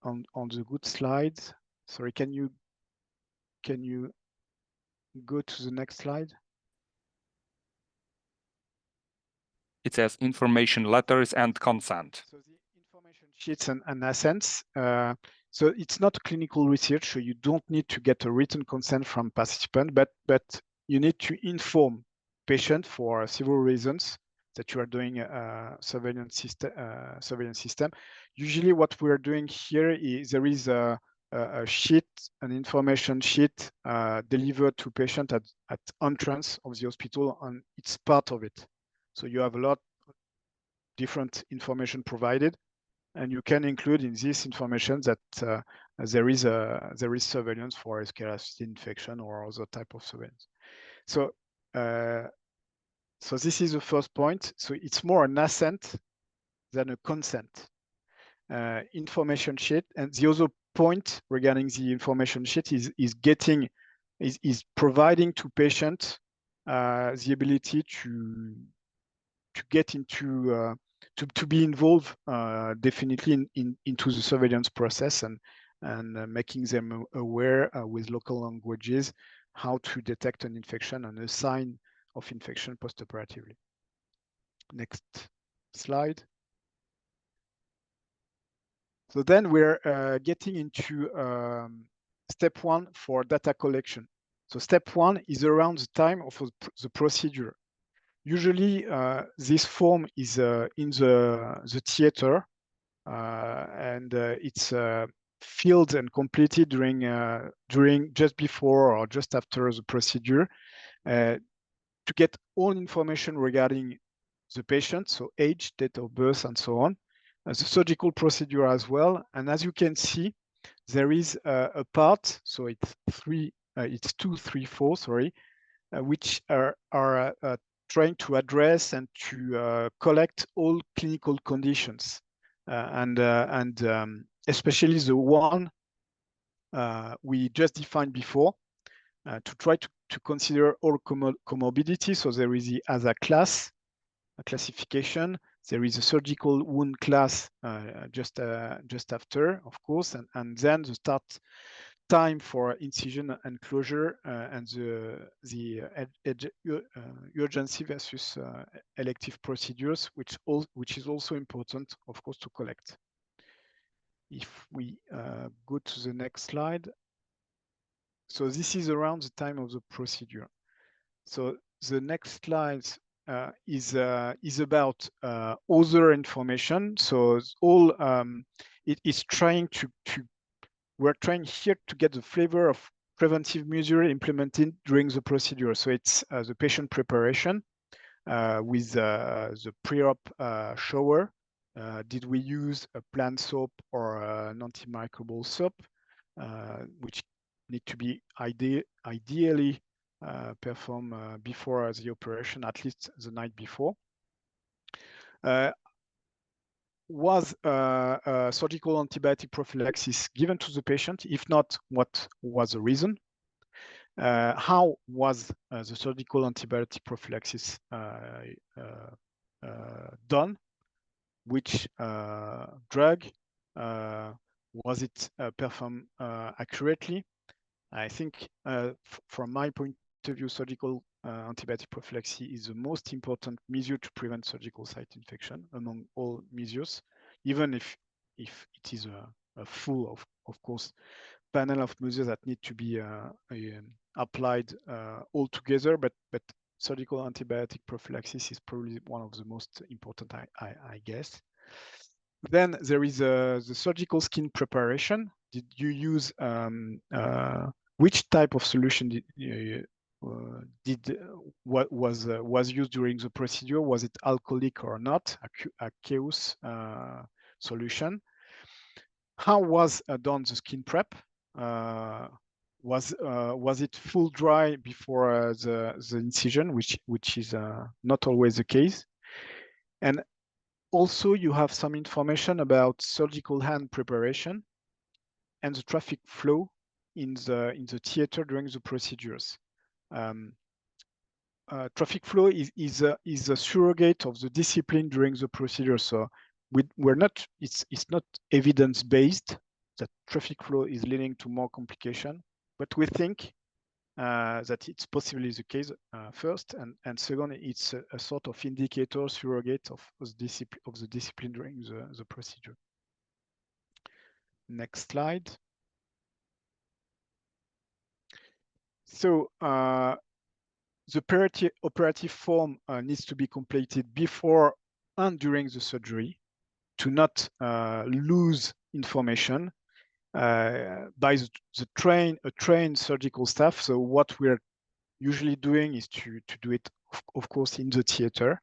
Speaker 3: on the good slides? Sorry, can you go to the next slide?
Speaker 4: It says information letters and consent.
Speaker 3: So the information sheets and assents. So it's not clinical research, so you don't need to get a written consent from participant, but you need to inform patient for several reasons that you are doing a surveillance system. Usually what we're doing here is there is a sheet, an information sheet delivered to patient at entrance of the hospital, and it's part of it. So you have a lot of different information provided, and you can include in this information that there is surveillance for Escherichia infection or other type of surveillance. So So this is the first point. So it's more an assent than a consent. Information sheet, and the other point regarding the information sheet is providing to patient the ability to get into to be involved definitely into the surveillance process and making them aware with local languages how to detect an infection and a sign of infection postoperatively. Next slide. So then we're getting into step one for data collection. So step one is around the time of the procedure. Usually this form is in the theater and it's filled and completed during just before or just after the procedure to get all information regarding the patient, so age, date of birth, and so on. The surgical procedure as well. And as you can see, there is a part, so it's 2, 3, 4, sorry, which are trying to address and to collect all clinical conditions, and especially the one we just defined before, to try to consider all comorbidity. So there is the ASA class, a classification. There is a surgical wound class just after, of course, and then the start time for incision and closure and the urgency versus elective procedures, which is also important, of course, to collect. If we go to the next slide. So this is around the time of the procedure. So the next slide is about other information. So all it is trying we're trying here to get the flavor of preventive measure implemented during the procedure. So it's the patient preparation with the pre-op shower. Did we use a plant soap or an antimicrobial soap, which need to be ideally performed before the operation, at least the night before. Was surgical antibiotic prophylaxis given to the patient? If not, what was the reason? How was the surgical antibiotic prophylaxis done? Which drug? Was it performed accurately? I think from my point of view, surgical antibiotic prophylaxis is the most important measure to prevent surgical site infection among all measures, even if it is a full, of course, panel of measures that need to be applied all together, but surgical antibiotic prophylaxis is probably one of the most important, I guess. Then there is the surgical skin preparation. Did you use which type of solution what was used during the procedure? Was it alcoholic or not? Aqueous solution. How was done the skin prep? Was it full dry before the incision, which is not always the case? And also you have some information about surgical hand preparation and the traffic flow in the theater during the procedures. Traffic flow is a surrogate of the discipline during the procedure. So we're not, it's not evidence based that traffic flow is leading to more complication, but we think that it's possibly the case first, and second, it's a sort of indicator, surrogate of the discipline during the procedure. Next slide. So the operative form needs to be completed before and during the surgery to not lose information by the trained surgical staff. So what we're usually doing is to do it, of course, in the theater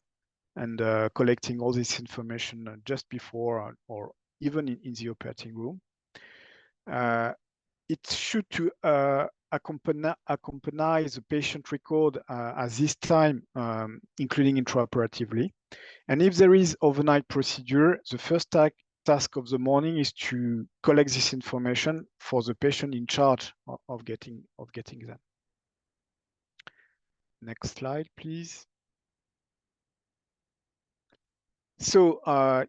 Speaker 3: and collecting all this information just before or even in the operating room. it should to accompany the patient record at this time, including intraoperatively. And if there is overnight procedure, the first task of the morning is to collect this information for the patient in charge of getting them. Next slide, please. So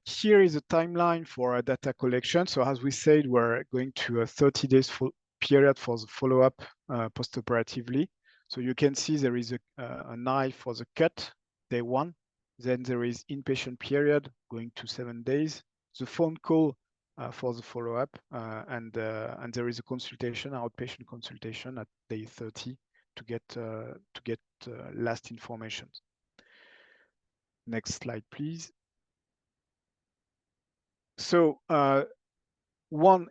Speaker 3: here is a timeline for data collection. So as we said, we're going to a 30 days period for the follow-up post-operatively. So you can see there is an eye for the cut, day 1. Then there is inpatient period going to 7 days. The phone call for the follow-up, and there is a consultation, outpatient consultation at day 30 to get last information. Next slide, please. So one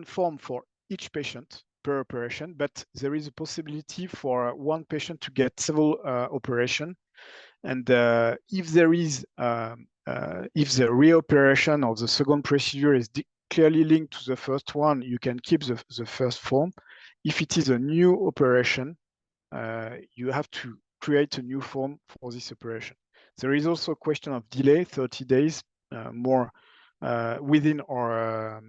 Speaker 3: form for each patient per operation, but there is a possibility for one patient to get several operations. And if there is, if the reoperation of the second procedure is clearly linked to the first one, you can keep the first form. If it is a new operation, you have to create a new form for this operation. There is also a question of delay, 30 days more within or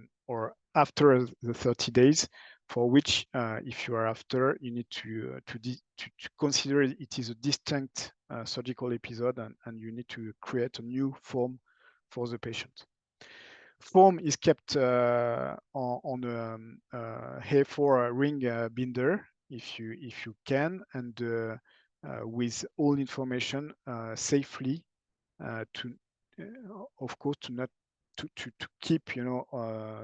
Speaker 3: after the 30 days, for which, if you are after, you need to consider it is a distinct surgical episode, and you need to create a new form for the patient. Form is kept on a A4 ring binder, if you can, and with all information safely, to of course to keep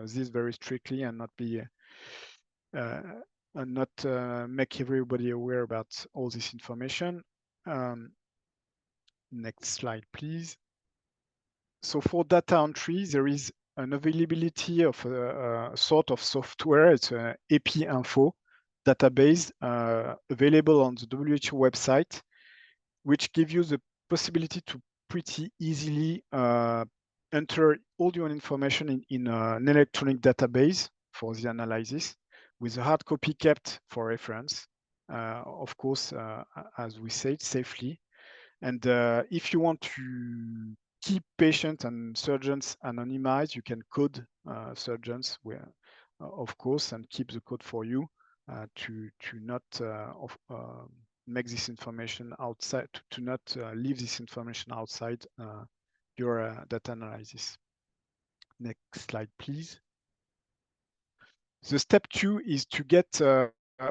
Speaker 3: this very strictly and not be and not make everybody aware about all this information. Next slide, please. So for data entry, there is an availability of a sort of software. It's an EpiInfo database available on the WHO website, which gives you the possibility to pretty easily enter all your information in an electronic database for the analysis, with a hard copy kept for reference, of course, as we said, safely. And if you want to keep patients and surgeons anonymized, you can code surgeons, of course, and keep the code for you to not make this information outside, to not leave this information outside your data analysis. Next slide, please. The step 2 is to get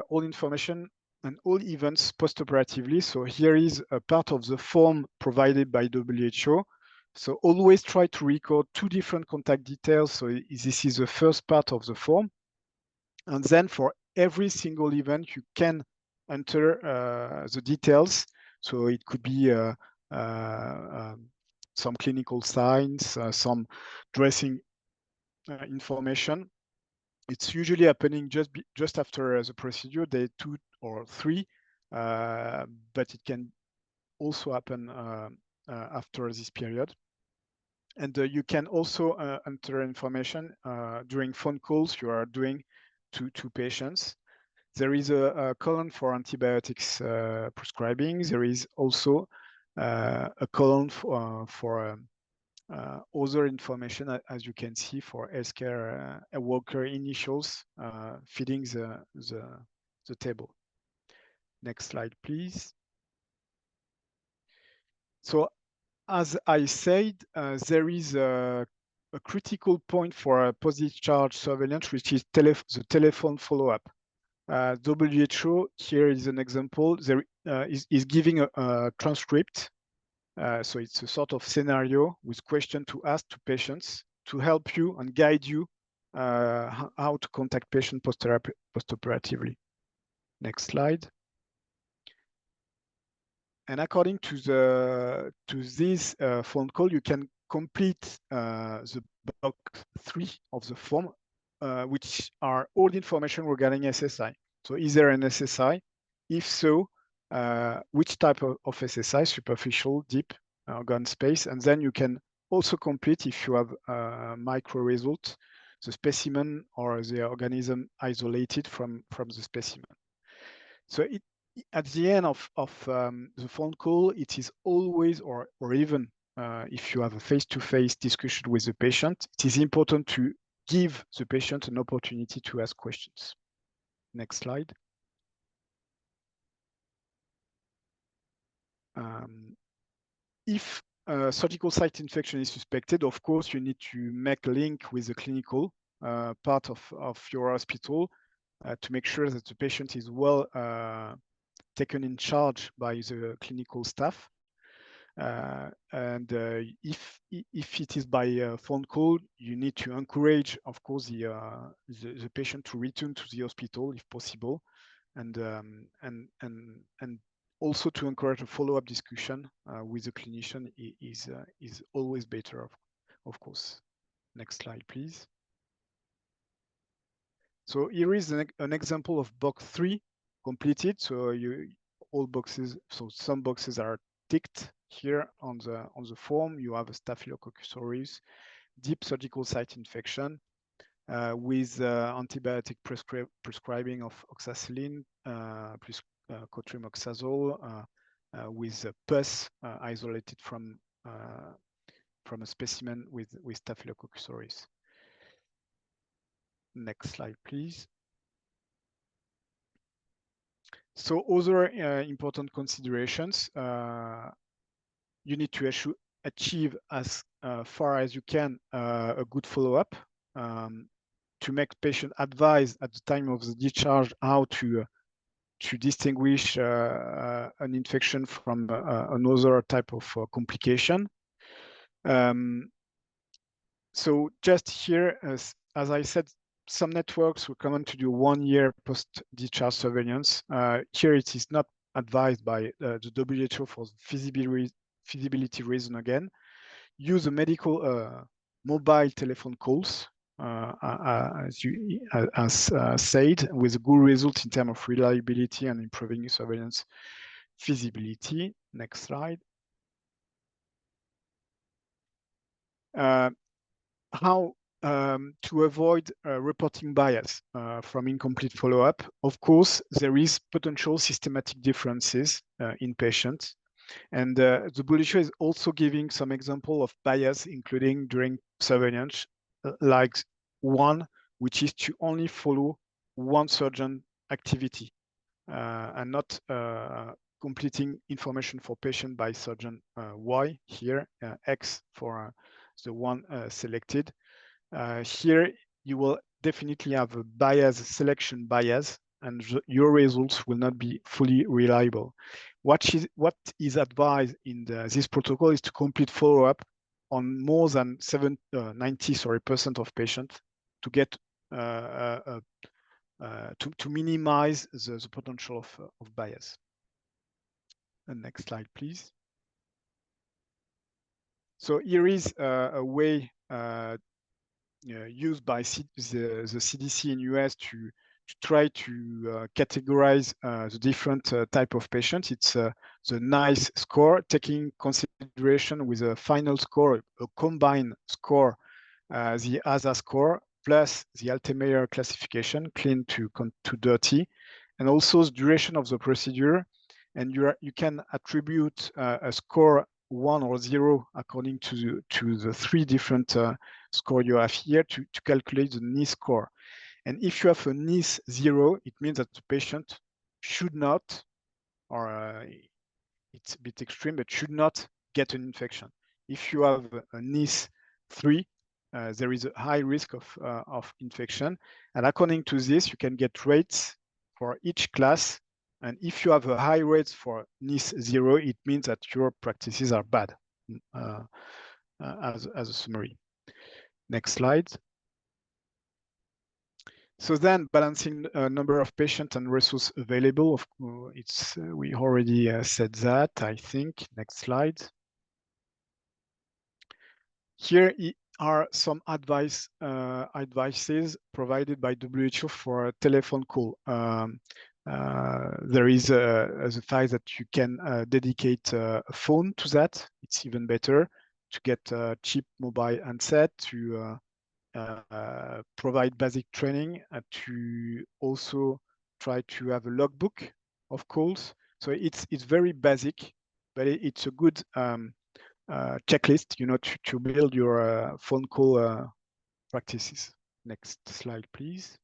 Speaker 3: all information and all events post-operatively. So here is a part of the form provided by WHO. So always try to record 2 different contact details. So this is the first part of the form. And then for every single event, you can enter the details. So it could be some clinical signs, some dressing information. It's usually happening just after the procedure, day 2 or 3, but it can also happen after this period. And you can also enter information during phone calls you are doing to patients. There is a column for antibiotics prescribing. There is also a column for other information, as you can see, for healthcare worker initials feeding the table. Next slide, please. So, as I said, there is a critical point for post-discharge surveillance, which is the telephone follow-up. WHO, here is an example, there is giving a transcript. So it's a sort of scenario with questions to ask to patients to help you and guide you how to contact patient post-operatively. Next slide. And according to this phone call, you can complete the box 3 of the form, which are all the information regarding SSI. So is there an SSI? If so, which type of SSI, superficial, deep, organ space? And then you can also complete, if you have micro results, the specimen or the organism isolated from the specimen. So at the end of the phone call, it is always, or even if you have a face-to-face discussion with the patient, it is important to give the patient an opportunity to ask questions. Next slide. If surgical site infection is suspected, of course, you need to make a link with the clinical part of your hospital to make sure that the patient is well taken in charge by the clinical staff. And if it is by phone call, you need to encourage, of course, the patient to return to the hospital if possible, and also to encourage a follow-up discussion with the clinician is always better, of course. Next slide, please. So here is an example of box 3 completed. So all boxes, so some boxes are ticked here on the form. You have a Staphylococcus aureus, deep surgical site infection with antibiotic prescribing of oxacillin plus cotrimoxazole with pus isolated from a specimen with Staphylococcus aureus. Next slide, please. So other important considerations, you need to achieve as far as you can a good follow-up to make patient advise at the time of the discharge how to distinguish an infection from another type of complication. So just here, as I said, some networks recommend to do 1 year post-discharge surveillance. Here it is not advised by the WHO for feasibility reason again. Use a medical mobile telephone calls, as said, with a good result in terms of reliability and improving surveillance feasibility. Next slide. How to avoid reporting bias from incomplete follow-up. Of course, there is potential systematic differences in patients. And the WHO is also giving some example of bias, including during surveillance, like one, which is to only follow one surgeon activity and not completing information for patient by surgeon Y here, X for the one selected. Here you will definitely have a bias, selection bias, and your results will not be fully reliable. What is advised in this protocol is to complete follow-up on more than 90% of patients to get to minimize the potential of bias. And next slide, please. So here is a way used by the CDC in US to try to categorize the different type of patients. It's the NICE score, taking consideration with a final score, a combined score, the ASA score, plus the Altemeyer classification, clean to dirty, and also the duration of the procedure. And you can attribute a score 1 or 0 according to the 3 different score you have here to calculate the NICE score. And if you have a NICE 0, it means that the patient should not, or it's a bit extreme, but should not get an infection. If you have a NICE 3, there is a high risk of infection. And according to this, you can get rates for each class. And if you have a high rate for NICE 0, it means that your practices are bad, as a summary. Next slide. So then balancing a number of patients and resource available, we already said that, I think. Next slide. Here are some advices provided by WHO for a telephone call. There is the fact that you can dedicate a phone to that. It's even better to get a cheap mobile handset provide basic training to also try to have a logbook of calls. So it's very basic, but it's a good checklist, you know, to build your phone call practices. Next slide, please.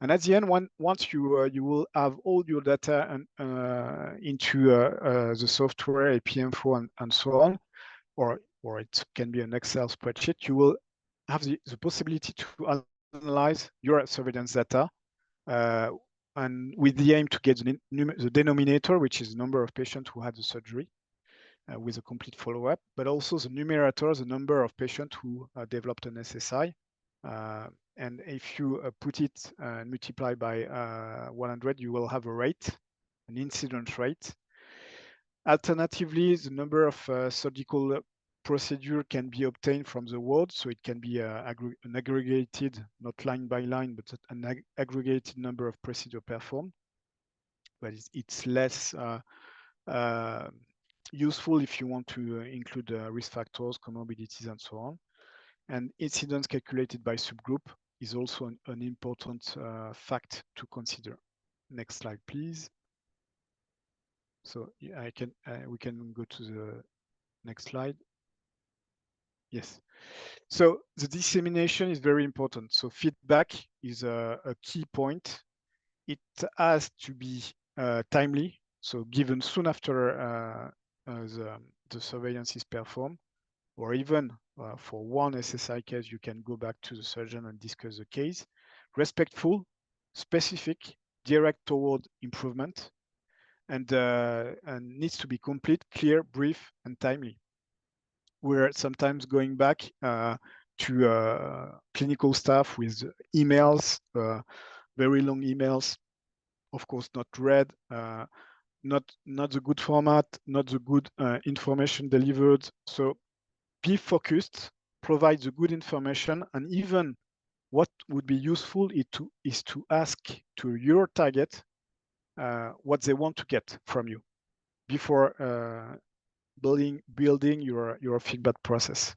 Speaker 3: And at the end, once you will have all your data and into the software, APinfo and so on, or it can be an Excel spreadsheet, you will have the possibility to analyze your surveillance data, and with the aim to get the denominator, which is the number of patients who had the surgery with a complete follow-up, but also the numerator, the number of patients who developed an SSI. And if you put it and multiply by 100, you will have a rate, an incidence rate. Alternatively, the number of surgical procedure can be obtained from the ward, so it can be an aggregated, not line by line, but an aggregated number of procedure performed. But it's less useful if you want to include risk factors, comorbidities, and so on. And incidence calculated by subgroup is also an important fact to consider. Next slide, please. So we can go to the next slide. Yes. So the dissemination is very important. So feedback is a key point. It has to be timely, so given soon after the surveillance is performed, or even for one SSI case, you can go back to the surgeon and discuss the case. Respectful, specific, direct toward improvement, and needs to be complete, clear, brief, and timely. We're sometimes going back to clinical staff with emails, very long emails, of course not read, not the good format, not the good information delivered. So be focused, provide the good information, and even what would be useful is to ask to your target what they want to get from you before building your feedback process.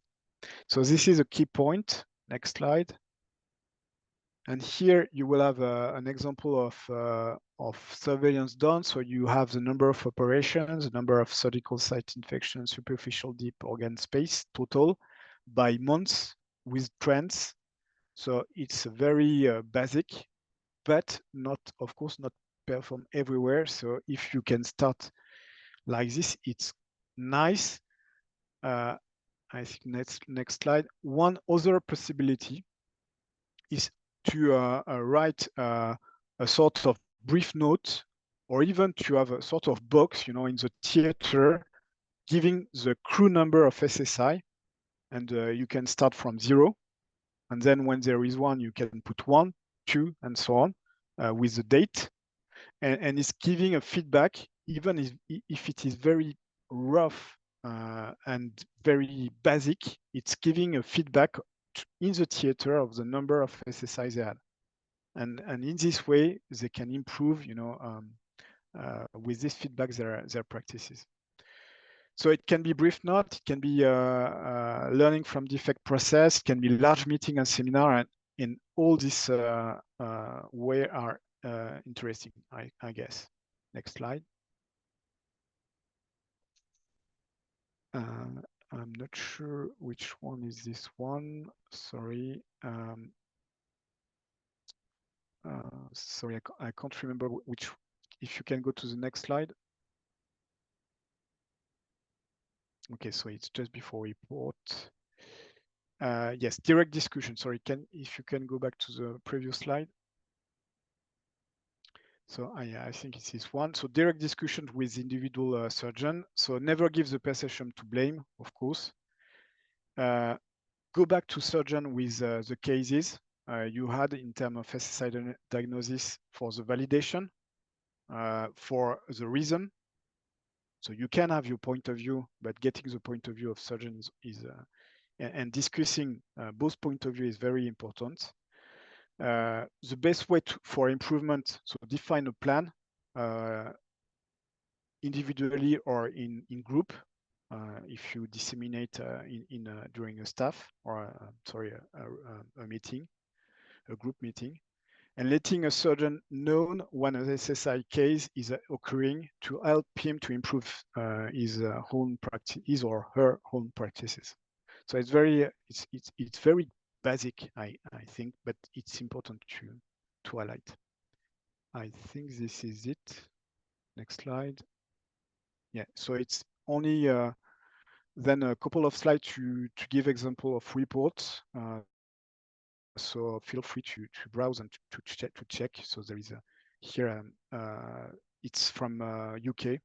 Speaker 3: So this is a key point. Next slide. And here you will have an example of surveillance done. So you have the number of operations, the number of surgical site infections, superficial deep organ space total by months with trends. So it's very basic, but not, of course, not performed everywhere. So if you can start like this, it's nice. I think next slide. One other possibility is to write a sort of brief note, or even to have a sort of box, you know, in the theater, giving the crew number of SSI, and you can start from 0, and then when there is 1, you can put 1, 2, and so on with the date, and it's giving a feedback, even if it is very rough and very basic. It's giving a feedback in the theater of the number of SSIs they had, and in this way they can improve, you know, with this feedback their practices. So it can be brief note, it can be learning from defect process, it can be large meeting and seminar, and in all this way are interesting, I guess. Next slide. I'm not sure which one is this one. Sorry. Sorry, I can't remember which. If you can go to the next slide. Okay, so it's just before report. Yes, direct discussion. Sorry, if you can go back to the previous slide. So I think it's this one. So direct discussion with individual surgeon. So never give the perception to blame, of course. Go back to surgeon with the cases you had in terms of SSI diagnosis for the validation, for the reason. So you can have your point of view, but getting the point of view of surgeons and discussing both point of view is very important. The best way for improvement, so define a plan individually or in group, if you disseminate during a staff or a meeting, a group meeting, and letting a surgeon know when an SSI case is occurring to help him to improve his own practice, his or her own practices. So it's very basic, I think, but it's important to highlight. I think this is it. Next slide. Yeah, so it's only then a couple of slides to give example of reports. So feel free to browse and to check. So there is here it's from UK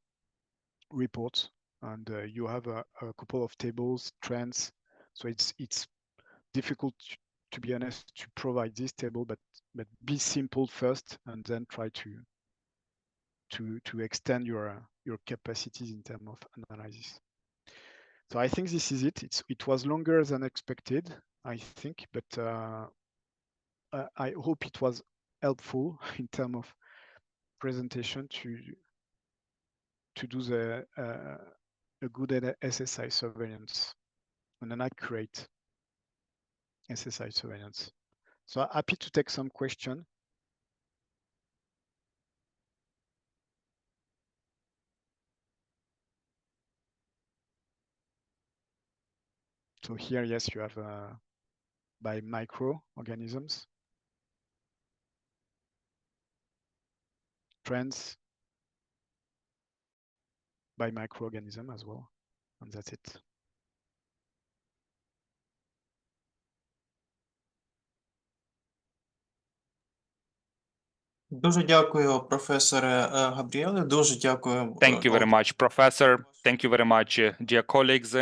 Speaker 3: reports, and you have a couple of tables, trends. So it's difficult, to be honest, to provide this table, but be simple first, and then try to extend your capacities in terms of analysis. So I think this is it. It was longer than expected, I think, but I hope it was helpful in terms of presentation to do a good SSI surveillance and an accurate SSI surveillance. So happy to take some question. So here, yes, you have by microorganisms, trends by microorganism as well, and that's it.
Speaker 1: Дуже дякую, професоре Габріеле. Дуже дякую.
Speaker 4: Thank you very much, Professor. Thank you very much, dear colleagues,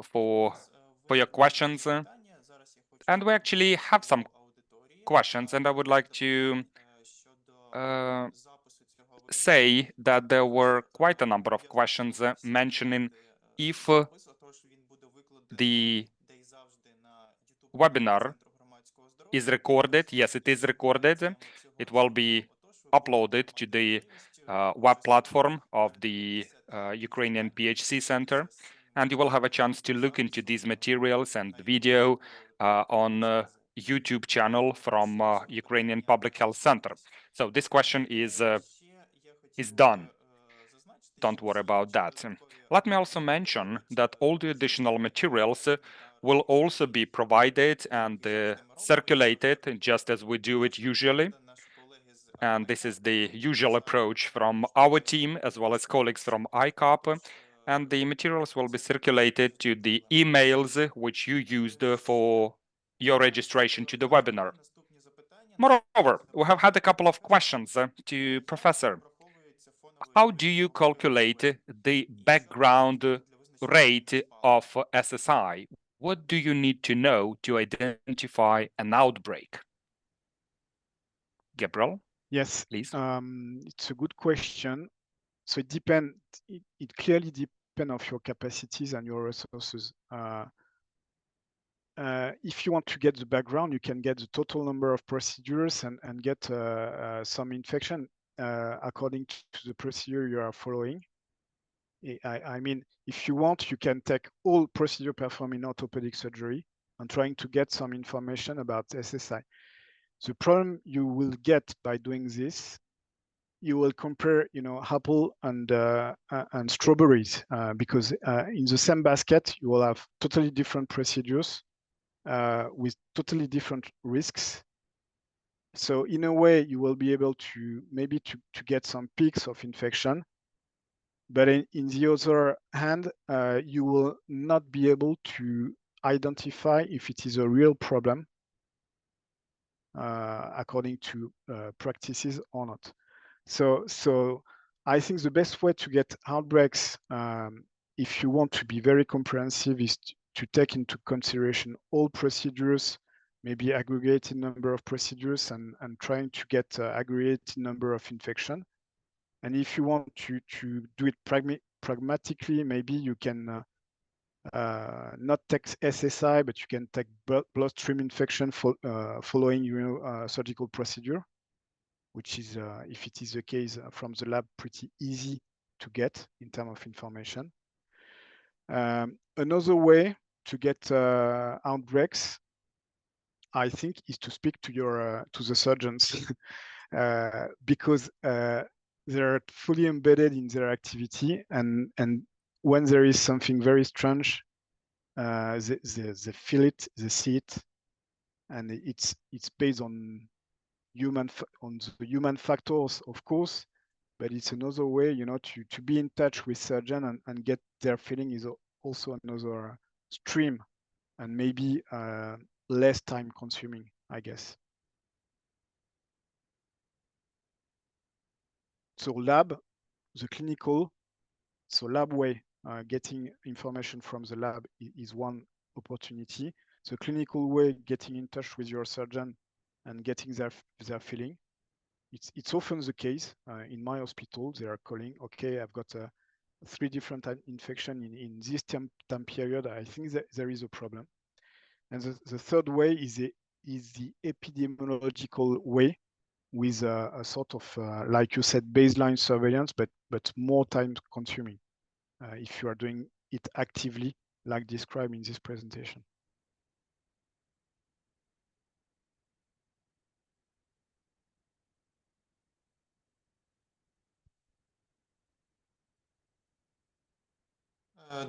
Speaker 4: for your questions. And we actually have some questions, and I would like to say that there were quite a number of questions mentioning if the webinar is recorded. Yes, it is recorded. It will be uploaded to the web platform of the Ukrainian PHC Center, and you will have a chance to look into these materials and video on YouTube channel from Ukrainian Public Health Center. So this question is done. Don't worry about that. Let me also mention that all the additional materials will also be provided and circulated just as we do it usually. And this is the usual approach from our team as well as colleagues from ICOP. And the materials will be circulated to the emails which you used for your registration to the webinar. Moreover, we have had a couple of questions to Professor. How do you calculate the background rate of SSI? What do you need to know to identify an outbreak? Gabriel?
Speaker 3: Yes,
Speaker 4: please.
Speaker 3: It's a good question. So it depends. It clearly depends on your capacities and your resources. If you want to get the background, you can get the total number of procedures and get some infection according to the procedure you are following. I mean, if you want, you can take all procedure performed in orthopedic surgery and trying to get some information about SSI. The problem you will get by doing this, you will compare, apple and strawberries because in the same basket you will have totally different procedures with totally different risks. So in a way, you will be able to maybe to get some peaks of infection, but in the other hand, you will not be able to identify if it is a real problem according to practices or not. So I think the best way to get outbreaks, if you want to be very comprehensive, is to take into consideration all procedures, maybe aggregated number of procedures and trying to get aggregated number of infection. And if you want to do it pragmatically, maybe you can not take SSI, but you can take bloodstream infection following surgical procedure, which is, if it is the case from the lab, pretty easy to get in terms of information. Another way to get outbreaks, I think, is to speak to your to the surgeons because they're fully embedded in their activity, and when there is something very strange, they feel it, they see it, and it's based on the human factors, of course, but it's another way, you know, to be in touch with surgeon and get their feeling is also another stream, and maybe less time consuming, I guess. So lab, the clinical, so lab way, getting information from the lab is one opportunity. The clinical way, getting in touch with your surgeon and getting their feeling. It's often the case in my hospital. They are calling, okay, I've got 3 different infection in this time period. I think that there is a problem. And the third way is the epidemiological way, with a sort of, like you said, baseline surveillance, but more time consuming if you are doing it actively, like described in this presentation.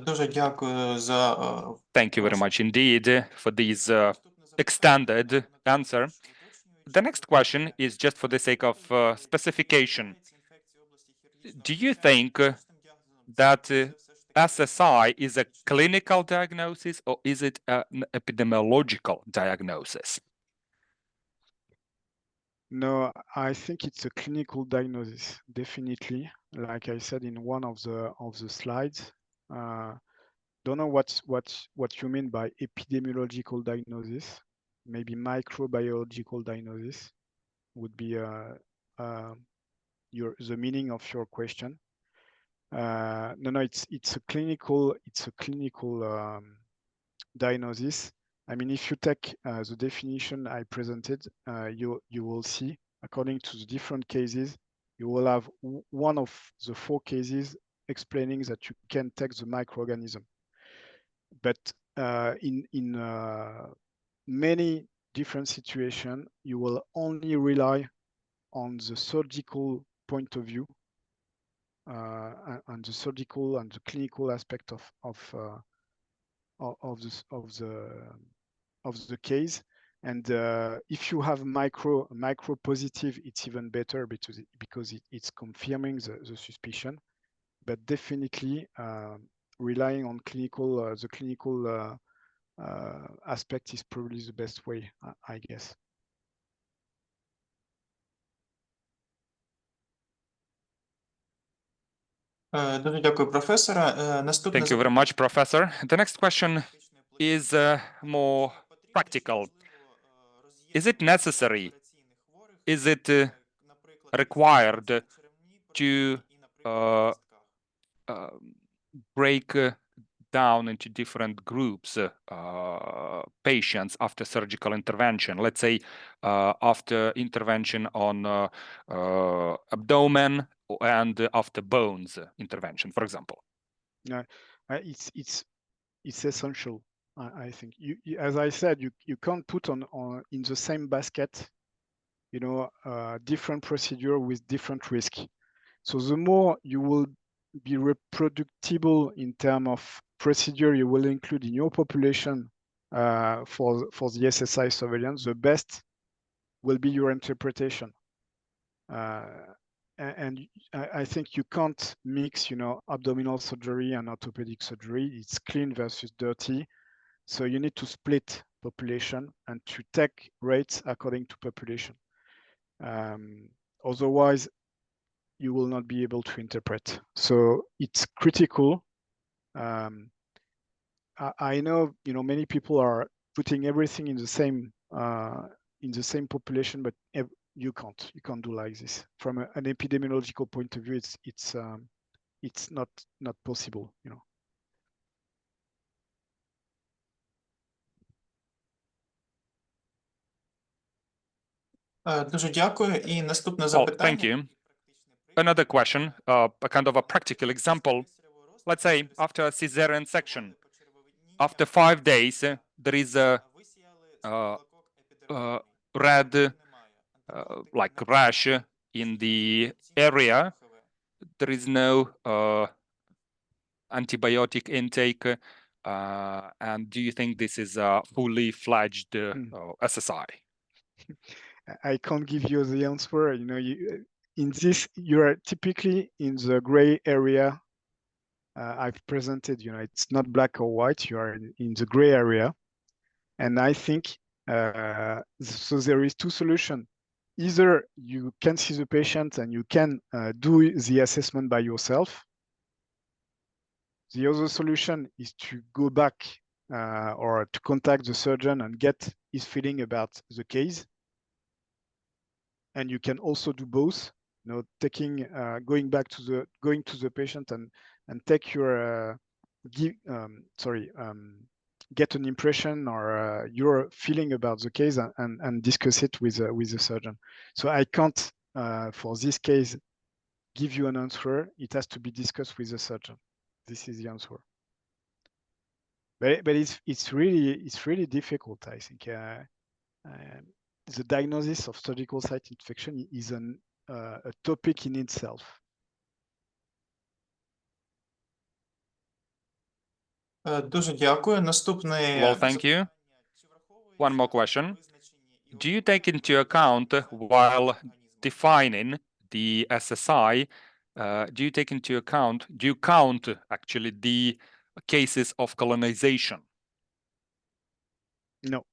Speaker 1: Дуже дякую за
Speaker 4: Thank you very much indeed for this extended answer. The next question is just for the sake of specification. Do you think that SSI is a clinical diagnosis, or is it an epidemiological diagnosis?
Speaker 3: No, I think it's a clinical diagnosis, definitely. Like I said in one of the slides. Don't know what you mean by epidemiological diagnosis. Maybe microbiological diagnosis would be the meaning of your question. No, it's a clinical diagnosis. I mean, if you take the definition I presented, you will see, according to the different cases, you will have one of the 4 cases explaining that you can take the microorganism. But in many different situations, you will only rely on the surgical point of view, and the surgical and the clinical aspect of the case. And if you have micro positive, it's even better because it's confirming the suspicion. But definitely relying on clinical, the clinical aspect is probably the best way, I guess.
Speaker 1: Дуже дякую, професора. Наступне
Speaker 4: Thank you very much, Professor. The next question is more practical. Is it necessary? Is it required to break down into different groups patients after surgical intervention? Let's say after intervention on abdomen and after bones intervention, for example.
Speaker 3: It's essential. I think as I said, you can't put on in the same basket, you know, different procedure with different risk. So the more you will be reproducible in terms of procedure you will include in your population for the SSI surveillance, the best will be your interpretation. And I think you can't mix, you know, abdominal surgery and orthopedic surgery. It's clean versus dirty. So you need to split population and to take rates according to population. Otherwise, you will not be able to interpret. So it's critical. I know, you know, many people are putting everything in the same population, but you can't do like this. From an epidemiological point of view, it's not possible, you know.
Speaker 1: Дуже дякую. І наступне
Speaker 4: Well,
Speaker 1: запитання.
Speaker 4: thank you. Another question, a kind of a practical example. let's say after a cesarean section, after 5 days, there is a red like rash in the area. There is no antibiotic intake. And do you think this is a fully fledged SSI?
Speaker 3: I can't give you the answer. You know, in this, you are typically in the gray area. I've presented, you know, it's not black or white. You are in the gray area. And I think, so there is two solutions. Either you can see the patient and you can do the assessment by yourself. The other solution is to go back or to contact the surgeon and get his feeling about the case. And you can also do both, you know, going to the patient and take your get an impression or your feeling about the case and discuss it with the surgeon. So I can't for this case give you an answer. It has to be discussed with the surgeon. This is the answer. But it's really difficult, I think. The diagnosis of surgical site infection is a topic in itself.
Speaker 1: Дуже дякую. Наступний
Speaker 4: Well, thank you. One more question. Do you take into account while defining the SSI, do you count actually the cases of colonization?
Speaker 3: No.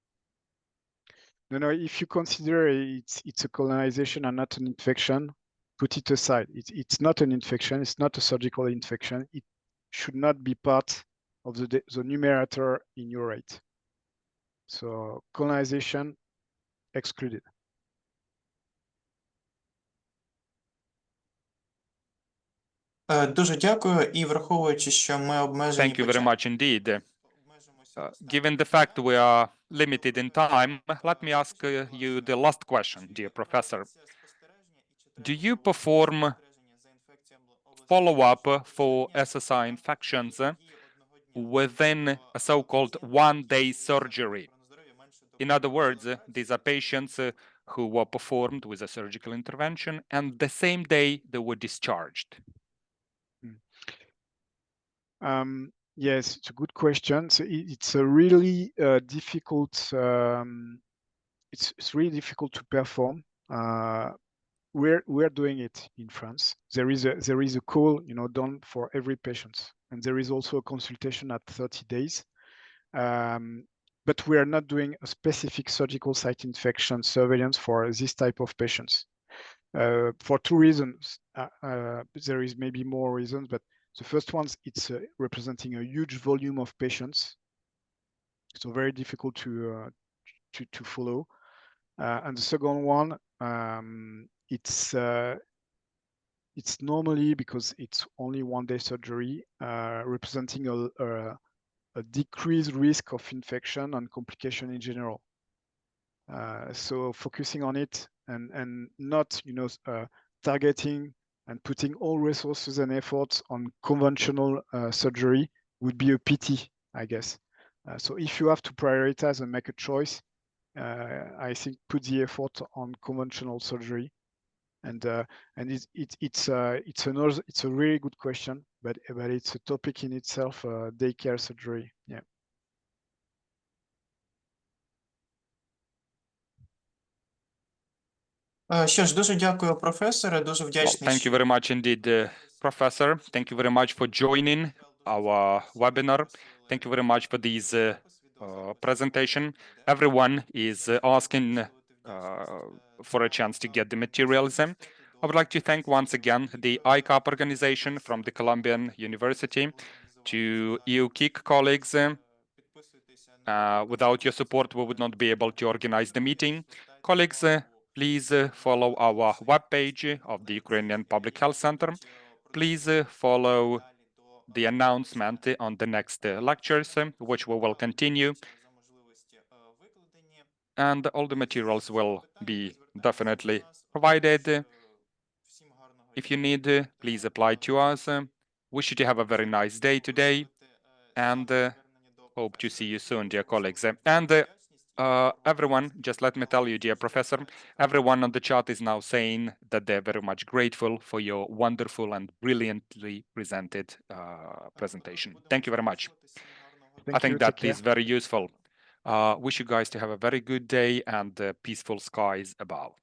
Speaker 3: No, if you consider it's a colonization and not an infection, put it aside. It's not an infection, it's not a surgical infection. It should not be part of the numerator in your rate. So colonization excluded.
Speaker 1: Дуже дякую. І враховуючи, що ми обмежені...
Speaker 4: Thank you very much indeed. Given the fact we are limited in time, let me ask you the last question, dear professor. Do you perform follow-up for SSI infections within a so-called one-day surgery? In other words, these are patients who were performed with a surgical intervention and the same day they were discharged.
Speaker 3: Yes, it's a good question. So it's a really difficult. It's really difficult to perform. We're doing it in France. There is a call, you know, done for every patient, and there is also a consultation at 30 days. But we are not doing a specific surgical site infection surveillance for this type of patients. For two reasons. There is maybe more reasons, but the first one, it's representing a huge volume of patients, so very difficult to follow. And the second one, it's normally, because it's only one-day surgery, representing a decreased risk of infection and complication in general. So focusing on it and not, you know, targeting and putting all resources and efforts on conventional surgery would be a pity, I guess. So if you have to prioritize and make a choice, I think put the effort on conventional surgery, and it's a really good question, but it's a topic in itself, daycare surgery. Yeah.
Speaker 1: Що ж, дуже дякую, професоре. Дуже вдячний.
Speaker 4: Thank you very much indeed, Professor. Thank you very much for joining our webinar. Thank you very much for this presentation. Everyone is asking for a chance to get the materials. I would like to thank once again the ICAP organization from the Columbian University, to EUKIC colleagues. Without your support, we would not be able to organize the meeting. Colleagues, please follow our webpage of the Ukrainian Public Health Center. Please follow the announcement on the next lectures, which we will continue. And all the materials will be definitely provided. If you need, please apply to us. wish you to have a very nice day today, and hope to see you soon, dear colleagues. Everyone, just let me tell you, dear professor, everyone on the chat is now saying that they're very much grateful for your wonderful and brilliantly presented presentation. Thank you very much. I think that is very useful. Wish you guys to have a very good day and peaceful skies above.